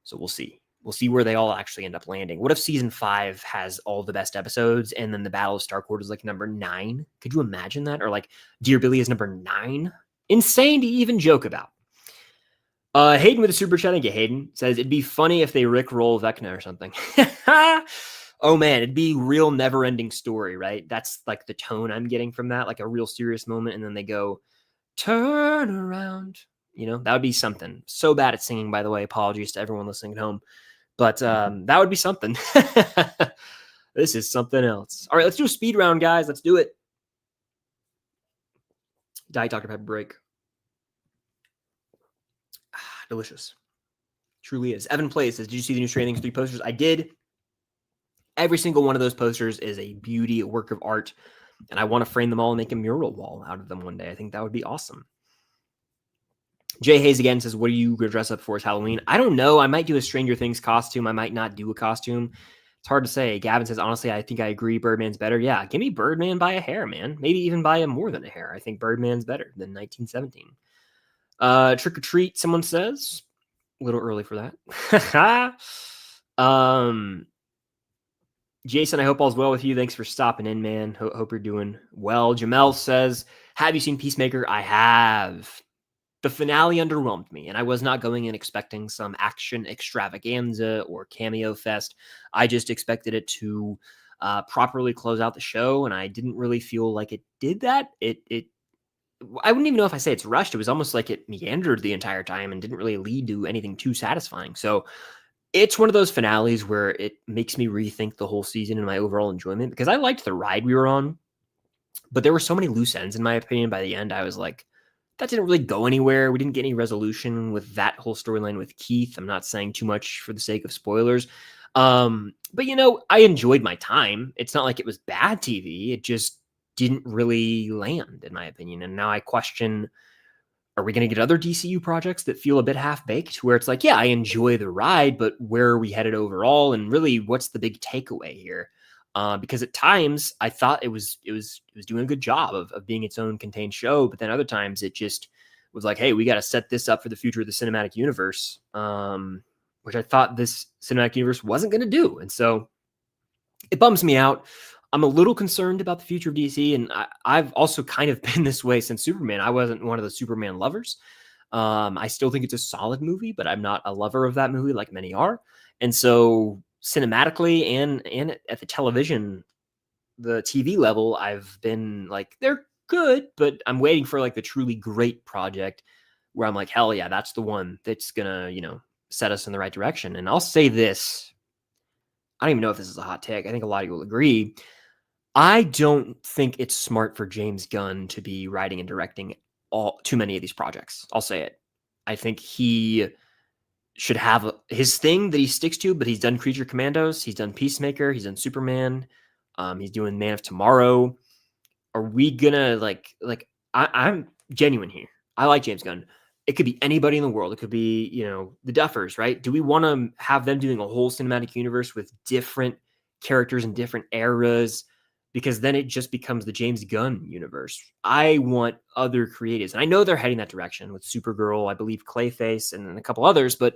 So we'll see. We'll see where they all actually end up landing. What if season 5 has all the best episodes, and then the Battle of Starcourt is like number 9? Could you imagine that? Or like Dear Billy is number 9? Insane to even joke about. Hayden with a super chat. Thank you, Hayden. Says it'd be funny if they rickroll Vecna or something. Oh man, it'd be real never-ending story, right? That's like the tone I'm getting from that, like a real serious moment, and then they go, turn around. That would be something. So bad at singing, by the way. Apologies to everyone listening at home. But that would be something. This is something else. All right, let's do a speed round, guys. Let's do it. Diet Dr. Pepper break. Delicious. Truly is. Evan Plays says, did you see the new Stranger Things 3 posters? I did. Every single one of those posters is a beauty, a work of art, and I want to frame them all and make a mural wall out of them one day. I think that would be awesome. Jay Hayes again says, what are you going to dress up for as Halloween? I don't know. I might do a Stranger Things costume. I might not do a costume. It's hard to say. Gavin says, honestly, I think I agree. Birdman's better. Yeah, give me Birdman by a hair, man. Maybe even by a more than a hair. I think Birdman's better than 1917. Trick or treat, someone says. A little early for that. Jason, I hope all's well with you. Thanks for stopping in, man. Hope you're doing well. Jamel says, have you seen Peacemaker? I have. The finale underwhelmed me, and I was not going in expecting some action extravaganza or cameo fest. I just expected it to properly close out the show, and I didn't really feel like it did that. I wouldn't even know if I say it's rushed. It was almost like it meandered the entire time and didn't really lead to anything too satisfying. So it's one of those finales where it makes me rethink the whole season and my overall enjoyment, because I liked the ride we were on, but there were so many loose ends, in my opinion. By the end, I was like, that didn't really go anywhere. We didn't get any resolution with that whole storyline with Keith. I'm not saying too much for the sake of spoilers. But I enjoyed my time. It's not like it was bad TV. It just didn't really land, in my opinion. And now I question, are we going to get other DCU projects that feel a bit half-baked, where it's like, yeah, I enjoy the ride, but where are we headed overall? And really, what's the big takeaway here? Because at times I thought it was doing a good job of being its own contained show, but then other times it just was like, hey, we got to set this up for the future of the cinematic universe, which I thought this cinematic universe wasn't going to do. And so it bums me out. I'm a little concerned about the future of DC, and I've also kind of been this way since Superman. I wasn't one of the Superman lovers. I still think it's a solid movie, but I'm not a lover of that movie like many are. And so cinematically and at the television, the TV level, I've been like, they're good, but I'm waiting for like the truly great project where I'm like, hell yeah, that's the one that's gonna, set us in the right direction. And I'll say this, I don't even know if this is a hot take. I think a lot of you will agree. I don't think it's smart for James Gunn to be writing and directing too many of these projects. I'll say it. I think he should have his thing that he sticks to, but he's done Creature Commandos, he's done Peacemaker, he's done Superman, he's doing Man of Tomorrow. Are we gonna I'm genuine here. I like James Gunn. It could be anybody in the world. It could be, the Duffers, right? Do we want to have them doing a whole cinematic universe with different characters in different eras? Because then it just becomes the James Gunn universe. I want other creatives. And I know they're heading that direction with Supergirl, I believe Clayface, and a couple others, but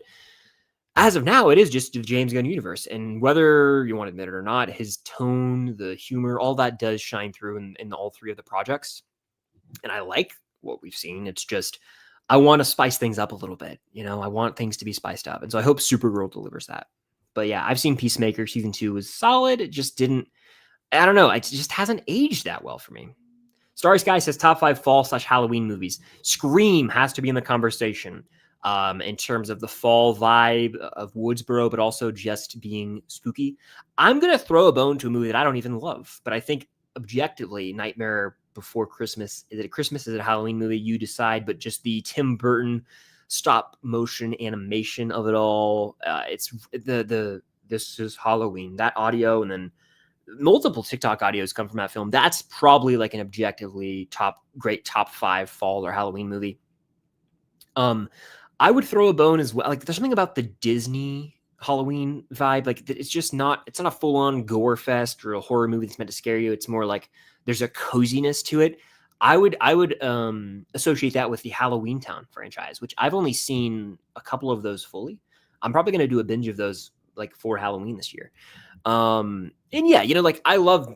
as of now, it is just the James Gunn universe. And whether you want to admit it or not, his tone, the humor, all that does shine through in all three of the projects. And I like what we've seen. It's just, I want to spice things up a little bit. I want things to be spiced up. And so I hope Supergirl delivers that. But yeah, I've seen Peacemaker. Season 2 was solid. It just didn't, I don't know. It just hasn't aged that well for me. Starry Sky says top 5 fall/Halloween movies. Scream has to be in the conversation in terms of the fall vibe of Woodsboro, but also just being spooky. I'm going to throw a bone to a movie that I don't even love, but I think objectively, Nightmare Before Christmas, is it a Christmas? Is it a Halloween movie? You decide, but just the Tim Burton stop motion animation of it all. It's this is Halloween, that audio, and then multiple TikTok audios come from that film. That's probably like an objectively great top 5 fall or Halloween movie. I would throw a bone as well. Like, there's something about the Disney Halloween vibe. Like, it's not a full on gore fest or a horror movie that's meant to scare you. It's more like there's a coziness to it. I would associate that with the Halloween Town franchise, which I've only seen a couple of those fully. I'm probably going to do a binge of those like for Halloween this year. And yeah, like I love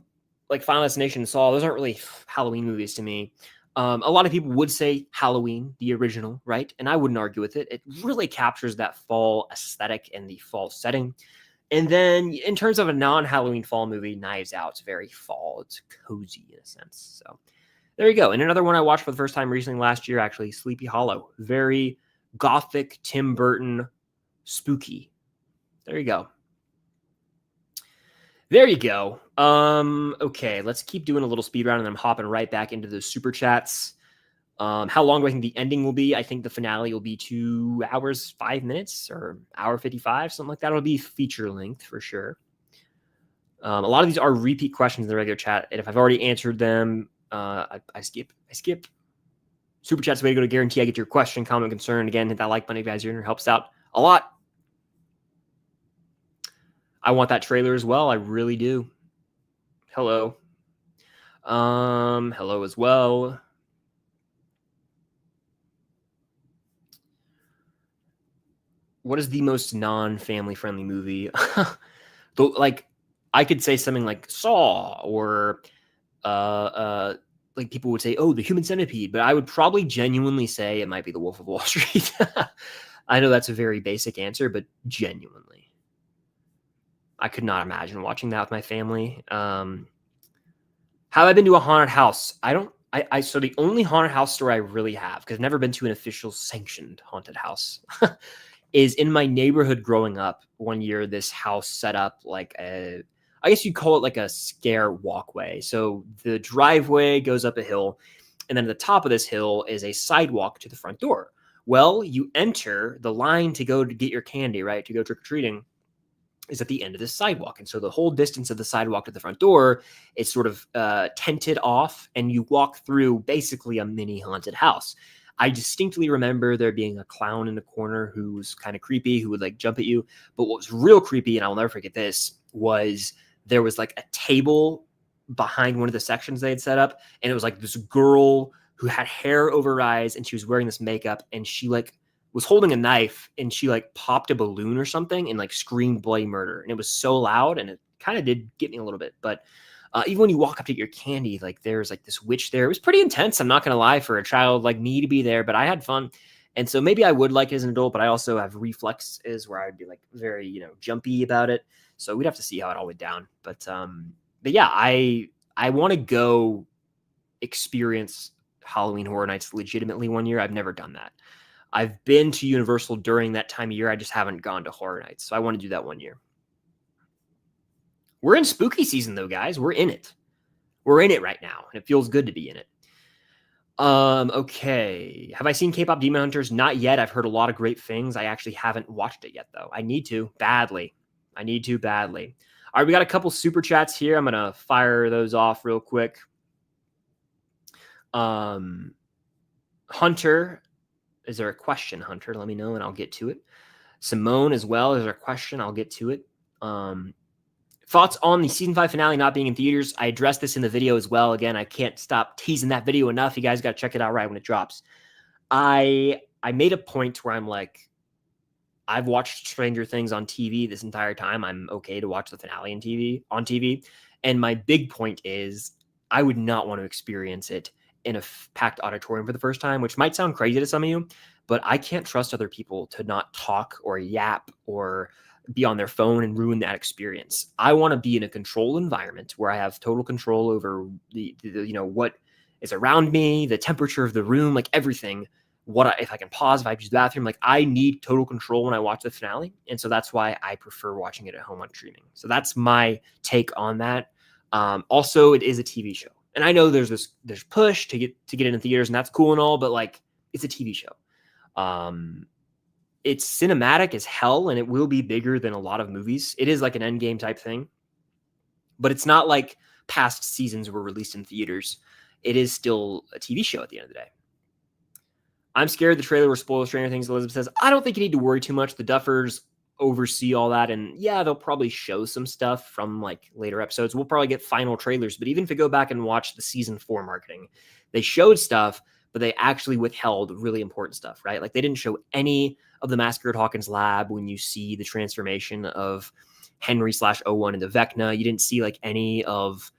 like Final Destination and Saw. Those aren't really Halloween movies to me. A lot of people would say Halloween, the original, right? And I wouldn't argue with it. It really captures that fall aesthetic and the fall setting. And then in terms of a non-Halloween fall movie, Knives Out's very fall. It's cozy in a sense. So there you go. And another one I watched for the first time recently last year, actually, Sleepy Hollow. Very gothic, Tim Burton, spooky. There you go. There you go. Okay, let's keep doing a little speed round, and I'm hopping right back into the super chats. How long do I think the ending will be? I think the finale will be 2 hours, 5 minutes, or hour 55, something like that. It'll be feature length for sure. A lot of these are repeat questions in the regular chat, and if I've already answered them, I skip. Super chat's the way to go to guarantee I get your question, comment, concern. Again, hit that like button if you guys are in. It helps out a lot. I want that trailer as well. I really do. Hello. Hello as well. What is the most non-family friendly movie? Like, I could say something like Saw, or like people would say, oh, The Human Centipede, but I would probably genuinely say it might be The Wolf of Wall Street. I know that's a very basic answer, but genuinely. I could not imagine watching that with my family. Have I been to a haunted house? So the only haunted house story I really have, because I've never been to an official sanctioned haunted house, is in my neighborhood growing up. One year, this house set up like I guess you'd call it like a scare walkway. So the driveway goes up a hill, and then at the top of this hill is a sidewalk to the front door. Well, you enter the line to go to get your candy, right? To go trick-or-treating, is at the end of this sidewalk. And so the whole distance of the sidewalk to the front door is sort of tented off, and you walk through basically a mini haunted house. I distinctly remember there being a clown in the corner who was kind of creepy, who would like jump at you. But what was real creepy, and I'll never forget this, was there was like a table behind one of the sections they had set up, and it was like this girl who had hair over her eyes, and she was wearing this makeup, and she like was holding a knife, and she like popped a balloon or something and like screamed bloody murder. And it was so loud, and it kind of did get me a little bit. But even when you walk up to get your candy, like there's like this witch there. It was pretty intense. I'm not going to lie, for a child like me to be there, but I had fun. And so maybe I would like it as an adult, but I also have reflexes where I'd be like very, jumpy about it. So we'd have to see how it all went down. But yeah, I want to go experience Halloween Horror Nights legitimately one year. I've never done that. I've been to Universal during that time of year. I just haven't gone to Horror Nights. So I want to do that one year. We're in spooky season, though, guys. We're in it. We're in it right now, and it feels good to be in it. Okay. Have I seen K-pop Demon Hunters? Not yet. I've heard a lot of great things. I actually haven't watched it yet, though. I need to badly. I need to badly. All right, we got a couple super chats here. I'm gonna fire those off real quick. Hunter, is there a question, Hunter? Let me know and I'll get to it. Simone as well. Is there a question? I'll get to it. Thoughts on the season 5 finale not being in theaters? I addressed this in the video as well. Again, I can't stop teasing that video enough. You guys got to check it out right when it drops. I made a point where I'm like, I've watched Stranger Things on TV this entire time. I'm okay to watch the finale on TV. And my big point is I would not want to experience it in a packed auditorium for the first time, which might sound crazy to some of you, but I can't trust other people to not talk or yap or be on their phone and ruin that experience. I want to be in a controlled environment where I have total control over the what is around me, the temperature of the room, like everything. If I can pause, if I use the bathroom, like I need total control when I watch the finale. And so that's why I prefer watching it at home on streaming. So that's my take on that. Also, it is a TV show. And I know there's push to get it in theaters, and that's cool and all, but like it's a TV show. It's cinematic as hell, and it will be bigger than a lot of movies. It is like an Endgame type thing, but it's not like past seasons were released in theaters. It is still a TV show at the end of the day. I'm scared the trailer will spoil Stranger Things. Elizabeth says, I don't think you need to worry too much. The Duffers oversee all that, and yeah, they'll probably show some stuff from like later episodes. We'll probably get final trailers, but even if you go back and watch the season 4 marketing, they showed stuff, but they actually withheld really important stuff, right? Like they didn't show any of the Massacre at Hawkins lab when you see the transformation of Henry/01 into Vecna. You didn't see like any of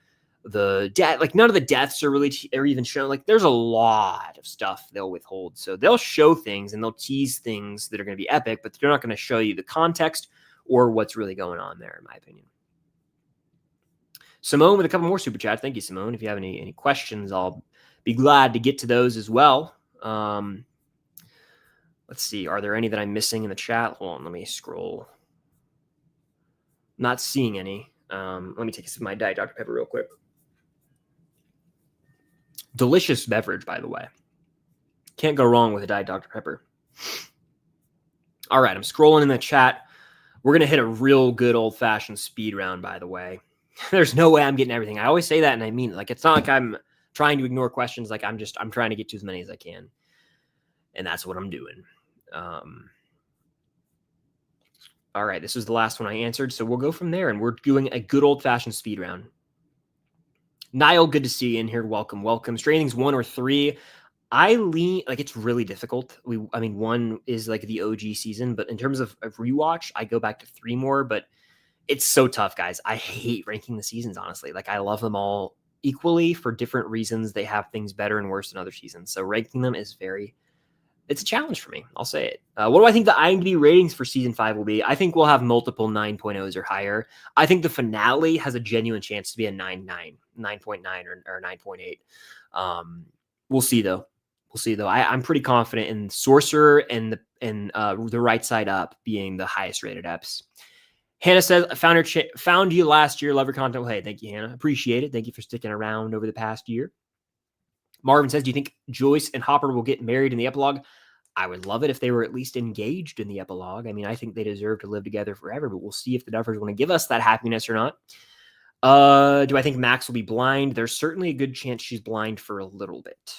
the death, like none of the deaths are really are even shown. Like there's a lot of stuff they'll withhold. So they'll show things and they'll tease things that are going to be epic, but they're not going to show you the context or what's really going on there, in my opinion. Simone with a couple more super chats. Thank you, Simone. If you have any questions, I'll be glad to get to those as well. Let's see. Are there any that I'm missing in the chat? Hold on. Let me scroll. Not seeing any. Let me take a sip of my Diet Dr. Pepper real quick. Delicious beverage, by the way. Can't go wrong with a Diet Dr. Pepper. All right. I'm scrolling in the chat. We're going to hit a real good old-fashioned speed round, by the way. There's no way I'm getting everything. I always say that, and I mean it. Like, it's not like I'm trying to ignore questions. Like, I'm trying to get to as many as I can. And that's what I'm doing. All right, this was the last one I answered, so we'll go from there, and we're doing a good old-fashioned speed round. Niall, good to see you in here. Welcome, welcome. Stranger Things 1 or 3. I lean, like, it's really difficult. 1 is like the OG season, but in terms of rewatch, I go back to 3 more, but it's so tough, guys. I hate ranking the seasons, honestly. Like, I love them all equally for different reasons. They have things better and worse than other seasons, so ranking them is it's a challenge for me. I'll say it. What do I think the IMDb ratings for season 5 will be? I think we'll have multiple 9.0s or higher. I think the finale has a genuine chance to be a 9.9 or 9.8. We'll see though. I'm pretty confident in Sorcerer and the Right Side Up being the highest rated eps. Hannah says, I found you last year. Love your content. Well, hey, thank you, Hannah. Appreciate it. Thank you for sticking around over the past year. Marvin says, do you think Joyce and Hopper will get married in the epilogue? I would love it if they were at least engaged in the epilogue. I mean, I think they deserve to live together forever, but we'll see if the Duffers want to give us that happiness or not. Do I think Max will be blind? There's certainly a good chance she's blind for a little bit.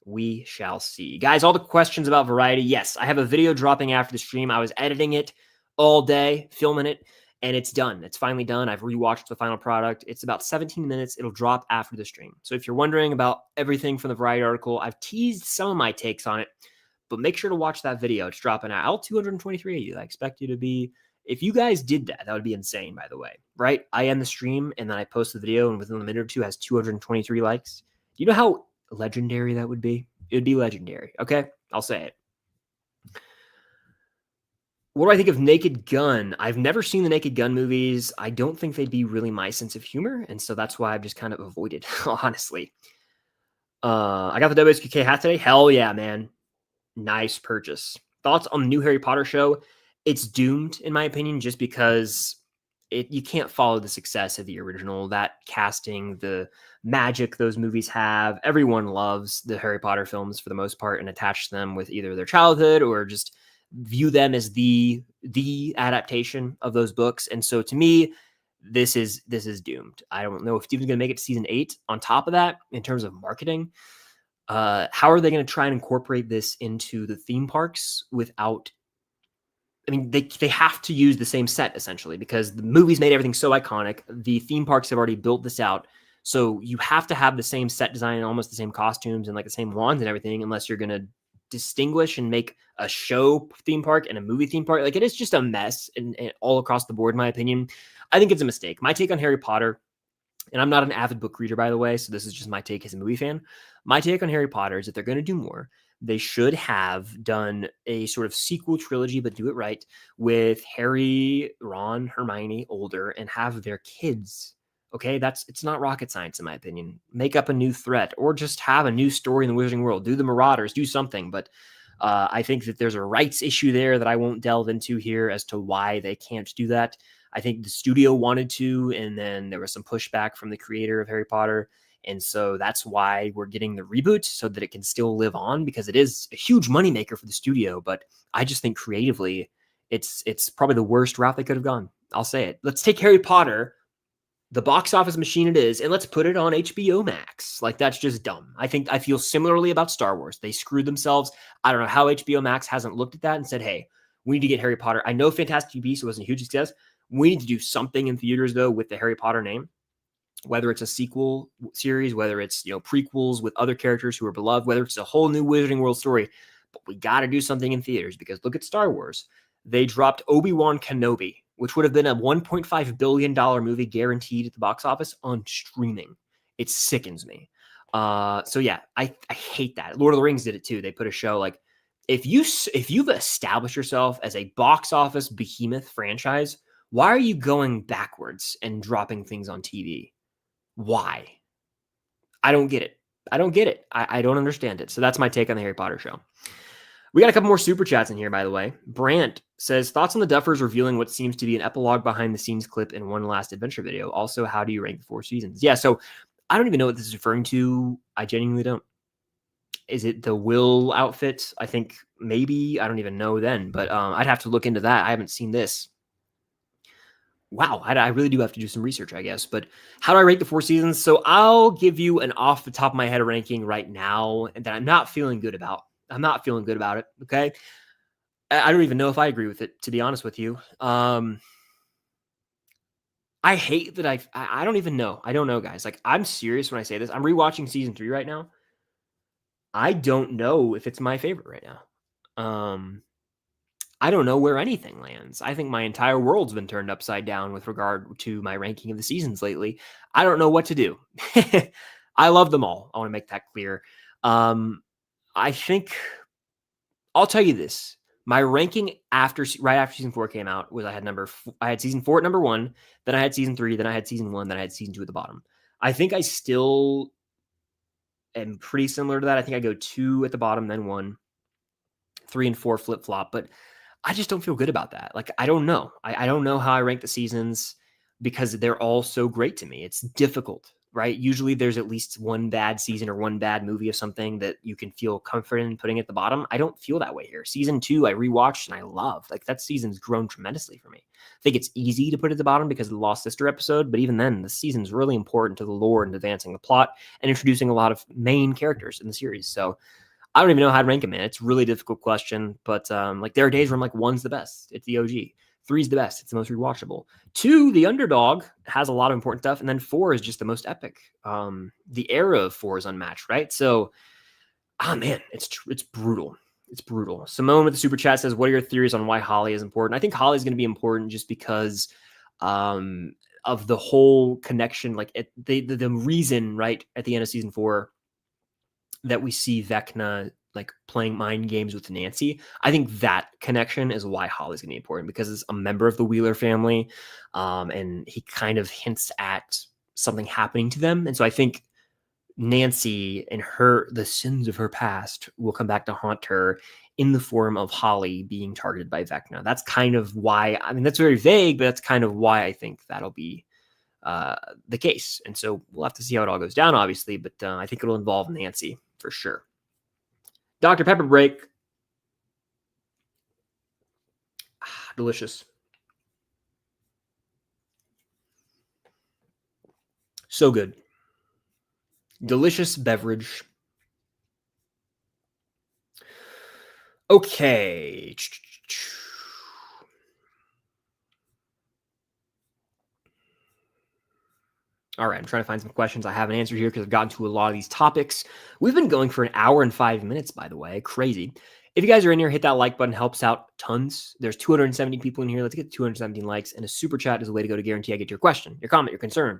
We shall see. Guys, all the questions about Variety. Yes, I have a video dropping after the stream. I was editing it all day, filming it, and it's done. It's finally done. I've rewatched the final product. It's about 17 minutes. It'll drop after the stream. So if you're wondering about everything from the Variety article, I've teased some of my takes on it, but make sure to watch that video. It's dropping out. 223 of you. I expect you to be, if you guys did that, that would be insane, by the way, right? I end the stream and then I post the video and within a minute or two has 223 likes. Do you know how legendary that would be? It would be legendary. Okay. I'll say it. What do I think of Naked Gun? I've never seen the Naked Gun movies. I don't think they'd be really my sense of humor. And so that's why I've just kind of avoided, honestly. I got the WSQK hat today. Hell yeah, man. Nice purchase. Thoughts on the new Harry Potter show? It's doomed, in my opinion, just because you can't follow the success of the original. That casting, the magic those movies have, everyone loves the Harry Potter films for the most part and attach them with either their childhood or just view them as the adaptation of those books. And so to me, this is doomed. I don't know if Steven's going to make it to season 8. On top of that, in terms of marketing, how are they going to try and incorporate this into the theme parks without? I mean, they have to use the same set essentially because the movies made everything so iconic. The theme parks have already built this out. So you have to have the same set design and almost the same costumes and like the same wands and everything, unless you're going to distinguish and make a show theme park and a movie theme park. Like, it is just a mess and all across the board, in my opinion. I think it's a mistake. My take on Harry Potter, and I'm not an avid book reader, by the way, so this is just my take as a movie fan. My take on Harry Potter is that they're going to do more. They should have done a sort of sequel trilogy, but do it right with Harry, Ron, Hermione older and have their kids. Okay, it's not rocket science in my opinion. Make up a new threat or just have a new story in the Wizarding World. Do the Marauders, do something. But I think that there's a rights issue there that I won't delve into here as to why they can't do that. I think the studio wanted to, and then there was some pushback from the creator of Harry Potter. And so that's why we're getting the reboot so that it can still live on, because it is a huge moneymaker for the studio. But I just think creatively, it's probably the worst route they could have gone. I'll say it. Let's take Harry Potter, the box office machine it is, and let's put it on HBO Max. Like, that's just dumb. I feel similarly about Star Wars. They screwed themselves. I don't know how HBO Max hasn't looked at that and said, hey, we need to get Harry Potter. I know Fantastic Beasts wasn't a huge success. We need to do something in theaters, though, with the Harry Potter name, whether it's a sequel series, whether it's, prequels with other characters who are beloved, whether it's a whole new Wizarding World story. But we got to do something in theaters, because look at Star Wars. They dropped Obi-Wan Kenobi, which would have been a $1.5 billion movie guaranteed at the box office, on streaming. It sickens me. So yeah, I hate that. Lord of the Rings did it too. They put a show like, if you've established yourself as a box office behemoth franchise, why are you going backwards and dropping things on TV? Why? I don't get it. I don't understand it. So that's my take on the Harry Potter show. We got a couple more super chats in here, by the way. Brant says, thoughts on the Duffers revealing what seems to be an epilogue behind the scenes clip in one last adventure video. Also, how do you rank the 4 seasons? Yeah, so I don't even know what this is referring to. I genuinely don't. Is it the Will outfit? I think maybe. I don't even know then, but I'd have to look into that. I haven't seen this. Wow, I really do have to do some research, I guess. But how do I rate the 4 seasons? So I'll give you an off the top of my head ranking right now that I'm not feeling good about. I'm not feeling good about it, okay? I don't even know if I agree with it, to be honest with you. I hate that I don't even know. I don't know, guys. Like, I'm serious when I say this. I'm rewatching season 3 right now. I don't know if it's my favorite right now. I don't know where anything lands. I think my entire world's been turned upside down with regard to my ranking of the seasons lately. I don't know what to do. I love them all. I want to make that clear. I think I'll tell you this. My ranking right after season 4 came out was I had season 4 at number 1, then I had season 3, then I had season 1, then I had season 2 at the bottom. I think I still am pretty similar to that. I think I go 2 at the bottom, then 1, 3 and 4 flip flop, but I just don't feel good about that. Like, I don't know. I don't know how I rank the seasons because they're all so great to me. It's difficult, right? Usually there's at least one bad season or one bad movie of something that you can feel comfort in putting at the bottom. I don't feel that way here. Season 2, I rewatched and I love. Like, that season's grown tremendously for me. I think it's easy to put at the bottom because of the Lost Sister episode, but even then, the season's really important to the lore and advancing the plot and introducing a lot of main characters in the series. So I don't even know how to rank them, man. It's a really difficult question, but like, there are days where I'm like, 1's the best. It's the OG. 3's the best. It's the most rewatchable. 2, the underdog, has a lot of important stuff. And then 4 is just the most epic. The era of 4 is unmatched, right? So, man, it's brutal. It's brutal. Simone with the super chat says, what are your theories on why Holly is important? I think Holly is going to be important just because of the whole connection. Like, the reason, right, at the end of season 4 that we see Vecna like playing mind games with Nancy. I think that connection is why Holly's going to be important, because it's a member of the Wheeler family. And he kind of hints at something happening to them. And so I think Nancy and the sins of her past will come back to haunt her in the form of Holly being targeted by Vecna. That's kind of why, I mean, that's very vague, but that's kind of why I think that'll be the case. And so we'll have to see how it all goes down, obviously, but I think it'll involve Nancy for sure. Dr. Pepper break. Delicious. So good. Delicious beverage. Okay. All right, I'm trying to find some questions I haven't answered here because I've gotten to a lot of these topics. We've been going for an hour and 5 minutes, by the way. Crazy. If you guys are in here, hit that like button. Helps out tons. There's 270 people in here. Let's get 217 likes. And a super chat is a way to go to guarantee I get your question, your comment, your concern.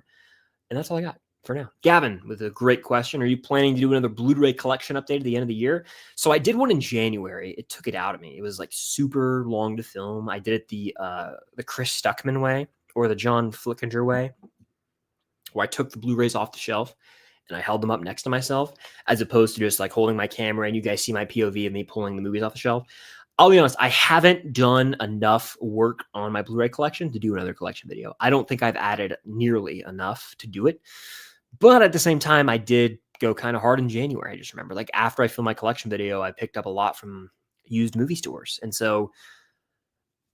And that's all I got for now. Gavin with a great question. Are you planning to do another Blu-ray collection update at the end of the year? So I did one in January. It took it out of me. It was like super long to film. I did it the Chris Stuckman way or the John Flickinger way, where I took the Blu-rays off the shelf and I held them up next to myself, as opposed to just like holding my camera and you guys see my POV of me pulling the movies off the shelf. I'll be honest, I haven't done enough work on my Blu-ray collection to do another collection video. I don't think I've added nearly enough to do it. But at the same time, I did go kind of hard in January. I just remember, like, after I filmed my collection video, I picked up a lot from used movie stores. And so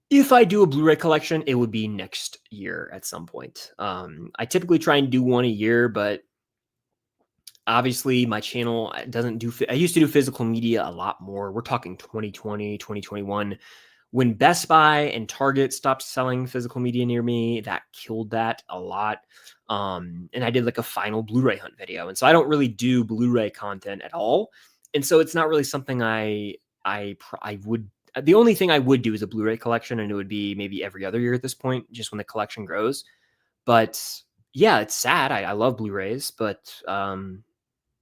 if I do a Blu-ray collection, it would be next year at some point. I typically try and do one a year, but obviously my channel doesn't do, I used to do physical media a lot more. We're talking 2020, 2021. When Best Buy and Target stopped selling physical media near me, that killed that a lot. And I did like a final Blu-ray hunt video. And so I don't really do Blu-ray content at all. And so it's not really something I would, the only thing I would do is a Blu-ray collection, and it would be maybe every other year at this point, just when the collection grows. But yeah, it's sad. I love Blu-rays, but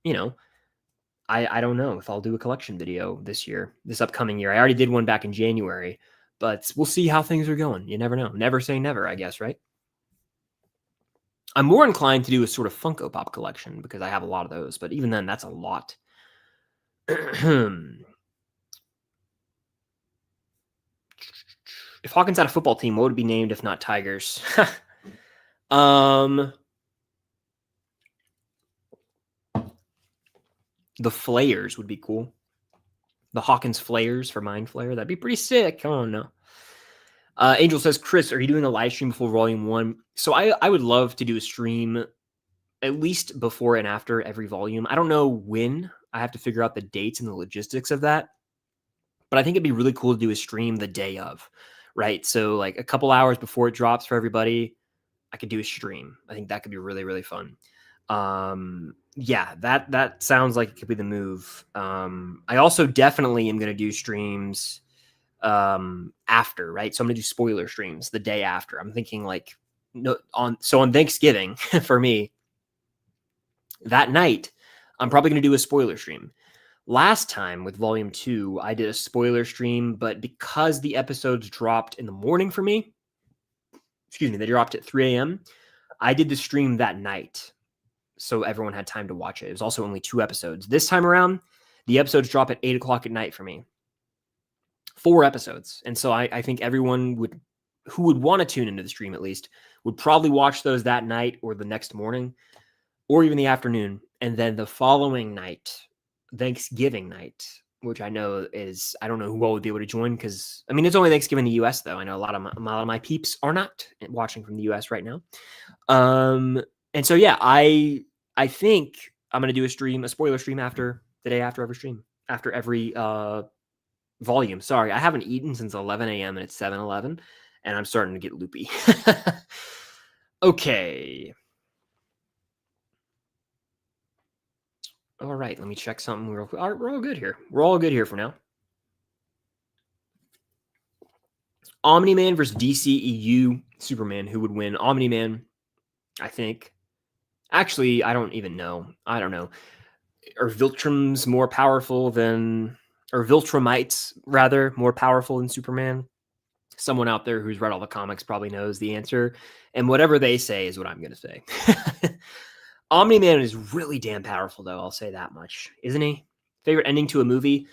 you know, I don't know if I'll do a collection video this upcoming year. I already did one back in January, but we'll see how things are going. You never know. Never say never, I guess, right? I'm more inclined to do a sort of Funko Pop collection because I have a lot of those, but even then, that's a lot. If Hawkins had a football team, what would it be named if not Tigers? The Flayers would be cool. The Hawkins Flayers for Mind Flayer. That'd be pretty sick. Oh, no. Angel says, Chris, are you doing a live stream before Volume 1? So I would love to do a stream at least before and after every volume. I don't know when. I have to figure out the dates and the logistics of that. But I think it'd be really cool to do a stream the day of, right? So like a couple hours before it drops for everybody, I could do a stream. I think that could be really, really fun. Yeah, that sounds like it could be the move. I also definitely am going to do streams after, right? So I'm going to do spoiler streams the day after. I'm thinking like on Thanksgiving for me, that night, I'm probably going to do a spoiler stream. Last time with Volume 2, I did a spoiler stream, but because the episodes dropped in the morning for me, they dropped at 3 a.m., I did the stream that night, so everyone had time to watch it. It was also only 2 episodes. This time around, the episodes drop at 8 o'clock at night for me. 4 episodes. And so I think everyone who would want to tune into the stream at least, would probably watch those that night or the next morning, or even the afternoon. And then the following night, Thanksgiving night, which I know is, I don't know who all would be able to join because, I mean, it's only Thanksgiving in the U.S., though. I know a lot of my peeps are not watching from the U.S. right now. And so, yeah, I think I'm going to do a spoiler stream the day after every stream, after every volume. Sorry, I haven't eaten since 11 a.m. and it's 7:11, and I'm starting to get loopy. Okay. All right, let me check something real quick. All right, we're all good here. We're all good here for now. Omni-Man versus DCEU Superman. Who would win? Omni-Man, I think. Actually, I don't even know. I don't know. Are Viltrums more powerful than... or Viltrumites, rather, more powerful than Superman? Someone out there who's read all the comics probably knows the answer. And whatever they say is what I'm going to say. Omni-Man is really damn powerful, though. I'll say that much. Isn't he? Favorite ending to a movie?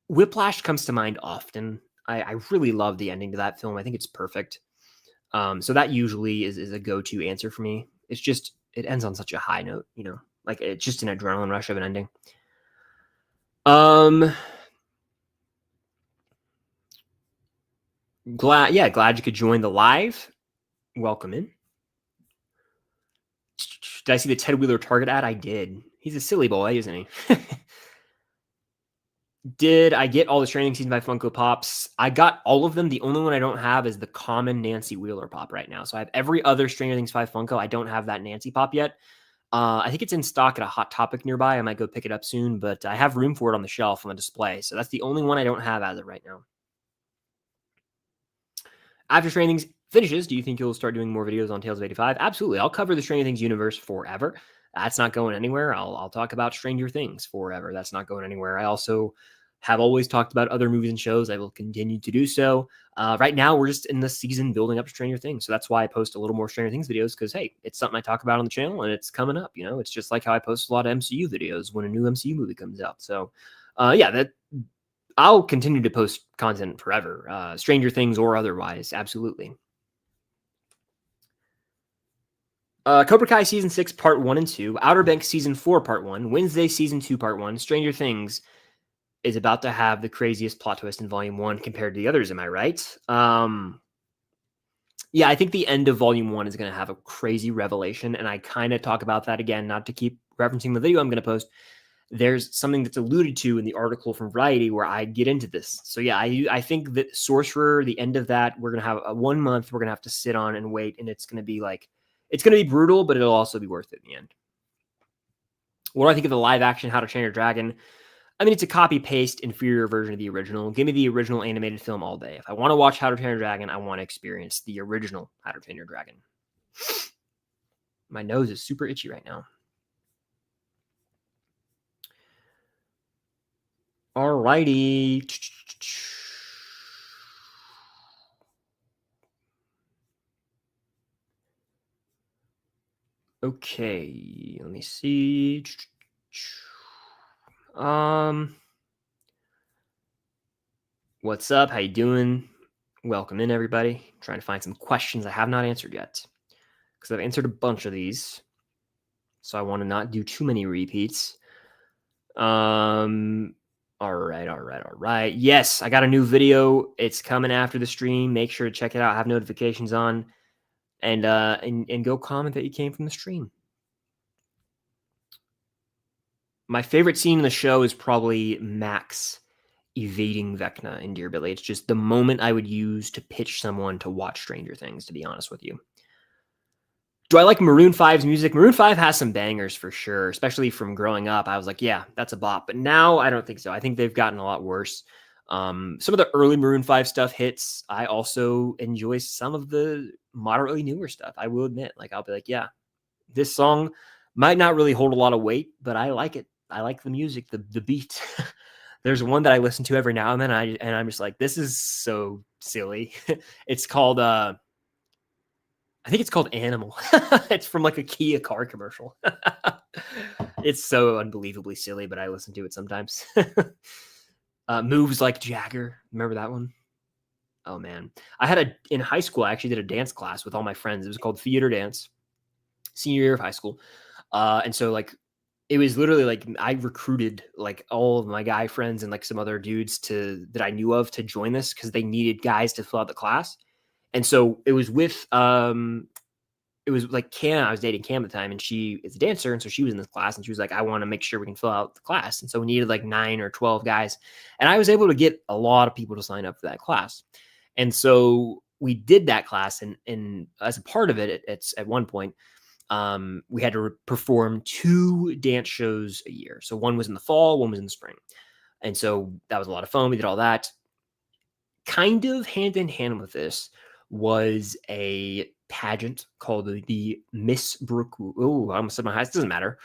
Whiplash comes to mind often. I really love the ending to that film. I think it's perfect. So that usually is a go-to answer for me. It's just, it ends on such a high note, you know, like it's just an adrenaline rush of an ending. Glad you could join the live. Welcome in. Did I see the Ted Wheeler Target ad? I did. He's a silly boy, isn't he? Did I get all the Stranger Things Season 5 Funko Pops? I got all of them. The only one I don't have is the common Nancy Wheeler Pop right now. So I have every other Stranger Things 5 Funko. I don't have that Nancy Pop yet. I think it's in stock at a Hot Topic nearby. I might go pick it up soon, but I have room for it on the shelf on the display. So that's the only one I don't have as of right now. After Stranger Things finishes, do you think you'll start doing more videos on Tales of 85? Absolutely. I'll cover the Stranger Things universe forever. That's not going anywhere. I'll talk about Stranger Things forever. That's not going anywhere. I also have always talked about other movies and shows. I will continue to do so. Right now, we're just in the season building up to Stranger Things. So that's why I post a little more Stranger Things videos because, hey, it's something I talk about on the channel and it's coming up. You know, it's just like how I post a lot of MCU videos when a new MCU movie comes out. So, I'll continue to post content forever, Stranger Things or otherwise. Absolutely. Cobra Kai Season 6, Part 1 and 2. Outer Banks Season 4, Part 1. Wednesday Season 2, Part 1. Stranger Things is about to have the craziest plot twist in Volume 1 compared to the others, am I right? Yeah, I think the end of Volume 1 is going to have a crazy revelation, and I kind of talk about that again, not to keep referencing the video I'm going to post. There's something that's alluded to in the article from Variety where I get into this. So yeah, I think that Sorcerer, the end of that, we're going to have a 1 month we're going to have to sit on and wait, and it's going to be like, it's going to be brutal, but it'll also be worth it in the end. What do I think of the live action How to Train Your Dragon? I mean, it's a copy-paste, inferior version of the original. Give me the original animated film all day. If I want to watch How to Train Your Dragon, I want to experience the original How to Train Your Dragon. My nose is super itchy right now. Alrighty. Okay, let me see. What's up? How you doing? Welcome in, everybody. I'm trying to find some questions I have not answered yet because I've answered a bunch of these, so I want to not do too many repeats. All right. Yes, I got a new video. It's coming after the stream. Make sure to check it out. Have notifications on, and go comment that you came from the stream. My favorite scene in the show is probably Max evading Vecna in Dear Billy. It's just the moment I would use to pitch someone to watch Stranger Things, to be honest with you. Do I like Maroon 5's music? Maroon 5 has some bangers for sure, especially from growing up. I was like, yeah, that's a bop. But now I don't think so. I think they've gotten a lot worse. Some of the early Maroon 5 stuff hits. I also enjoy some of the moderately newer stuff. I will admit, like, I'll be like, yeah, this song might not really hold a lot of weight, but I like it. I like the music, the beat. There's one that I listen to every now and then, and I'm just like, this is so silly. It's called, I think it's called Animal. It's from like a Kia car commercial. It's so unbelievably silly, but I listen to it sometimes. Moves Like Jagger. Remember that one? Oh man. In high school, I actually did a dance class with all my friends. It was called Theater Dance, senior year of high school. And so like, it was literally like I recruited like all of my guy friends and like some other dudes that I knew of to join this because they needed guys to fill out the class. And so it was with it was like Cam. I was dating Cam at the time, and she is a dancer, and so she was in this class, and she was like, "I want to make sure we can fill out the class." And so we needed like 9 or 12 guys, and I was able to get a lot of people to sign up for that class. And so we did that class, and as a part of it, it's at one point. We had to perform 2 dance shows a year. So one was in the fall, one was in the spring. And so that was a lot of fun. We did all that. Kind of hand in hand with this was a pageant called the Miss Brookwood. Oh, I almost said my high. It doesn't matter.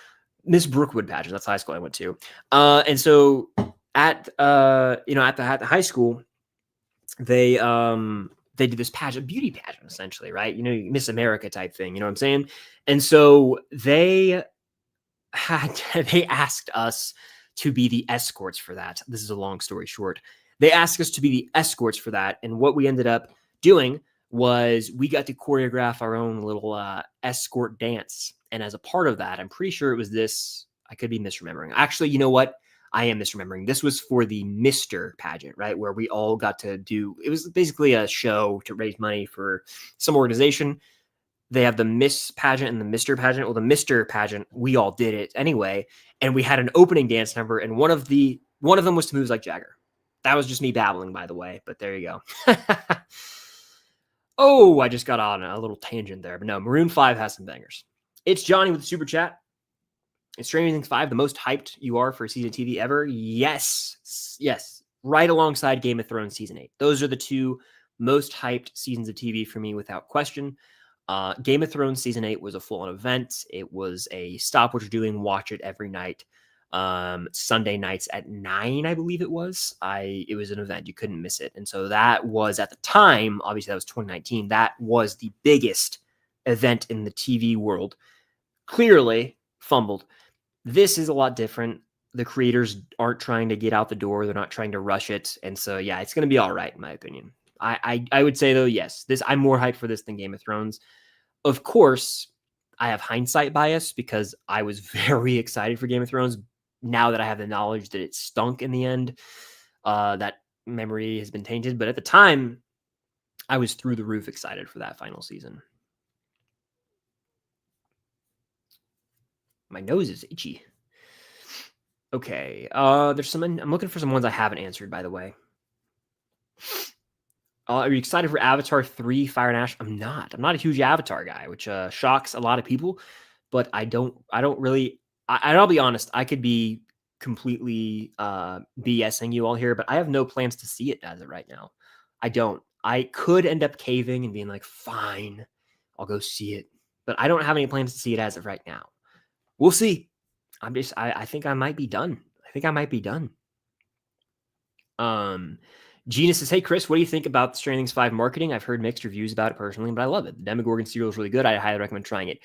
Miss Brookwood pageant. That's the high school I went to. And so at the high school, they they did this pageant, beauty pageant, essentially, right? You know, Miss America type thing. You know what I'm saying? And so they asked us to be the escorts for that. This is a long story short. They asked us to be the escorts for that, and what we ended up doing was we got to choreograph our own little escort dance. And as a part of that, I'm pretty sure it was this. I could be misremembering. Actually, you know what? I am misremembering. This was for the Mr. pageant, right? Where we all got to do, it was basically a show to raise money for some organization. They have the Miss pageant and the Mr. pageant. Well, the Mr. pageant, we all did it anyway. And we had an opening dance number, and one of them was to Moves Like Jagger. That was just me babbling, by the way, but there you go. Oh, I just got on a little tangent there. But no, Maroon 5 has some bangers. It's Johnny with the super chat. Is Stranger Things 5 the most hyped you are for a season of TV ever? Yes. Yes. Right alongside Game of Thrones Season 8. Those are the two most hyped seasons of TV for me without question. Game of Thrones Season 8 was a full-on event. It was a stop what you're doing, watch it every night. Sunday nights at 9, I believe it was. It was an event. You couldn't miss it. And so that was, at the time, obviously that was 2019, that was the biggest event in the TV world. Clearly fumbled. This is a lot different. The creators aren't trying to get out the door. They're not trying to rush it. And so, yeah, it's going to be all right, in my opinion. I would say, though, yes, I'm more hyped for this than Game of Thrones. Of course, I have hindsight bias because I was very excited for Game of Thrones. Now that I have the knowledge that it stunk in the end, that memory has been tainted. But at the time, I was through the roof excited for that final season. My nose is itchy. Okay. There's some. I'm looking for some ones I haven't answered, by the way. Are you excited for Avatar 3 Fire and Ash? I'm not. I'm not a huge Avatar guy, which shocks a lot of people. But I don't really. I'll be honest. I could be completely BSing you all here, but I have no plans to see it as of right now. I don't. I could end up caving and being like, fine, I'll go see it. But I don't have any plans to see it as of right now. We'll see. I think I might be done. Gina says, hey, Chris, what do you think about Stranger Things 5 marketing? I've heard mixed reviews about it personally, but I love it. The Demogorgon cereal is really good. I highly recommend trying it.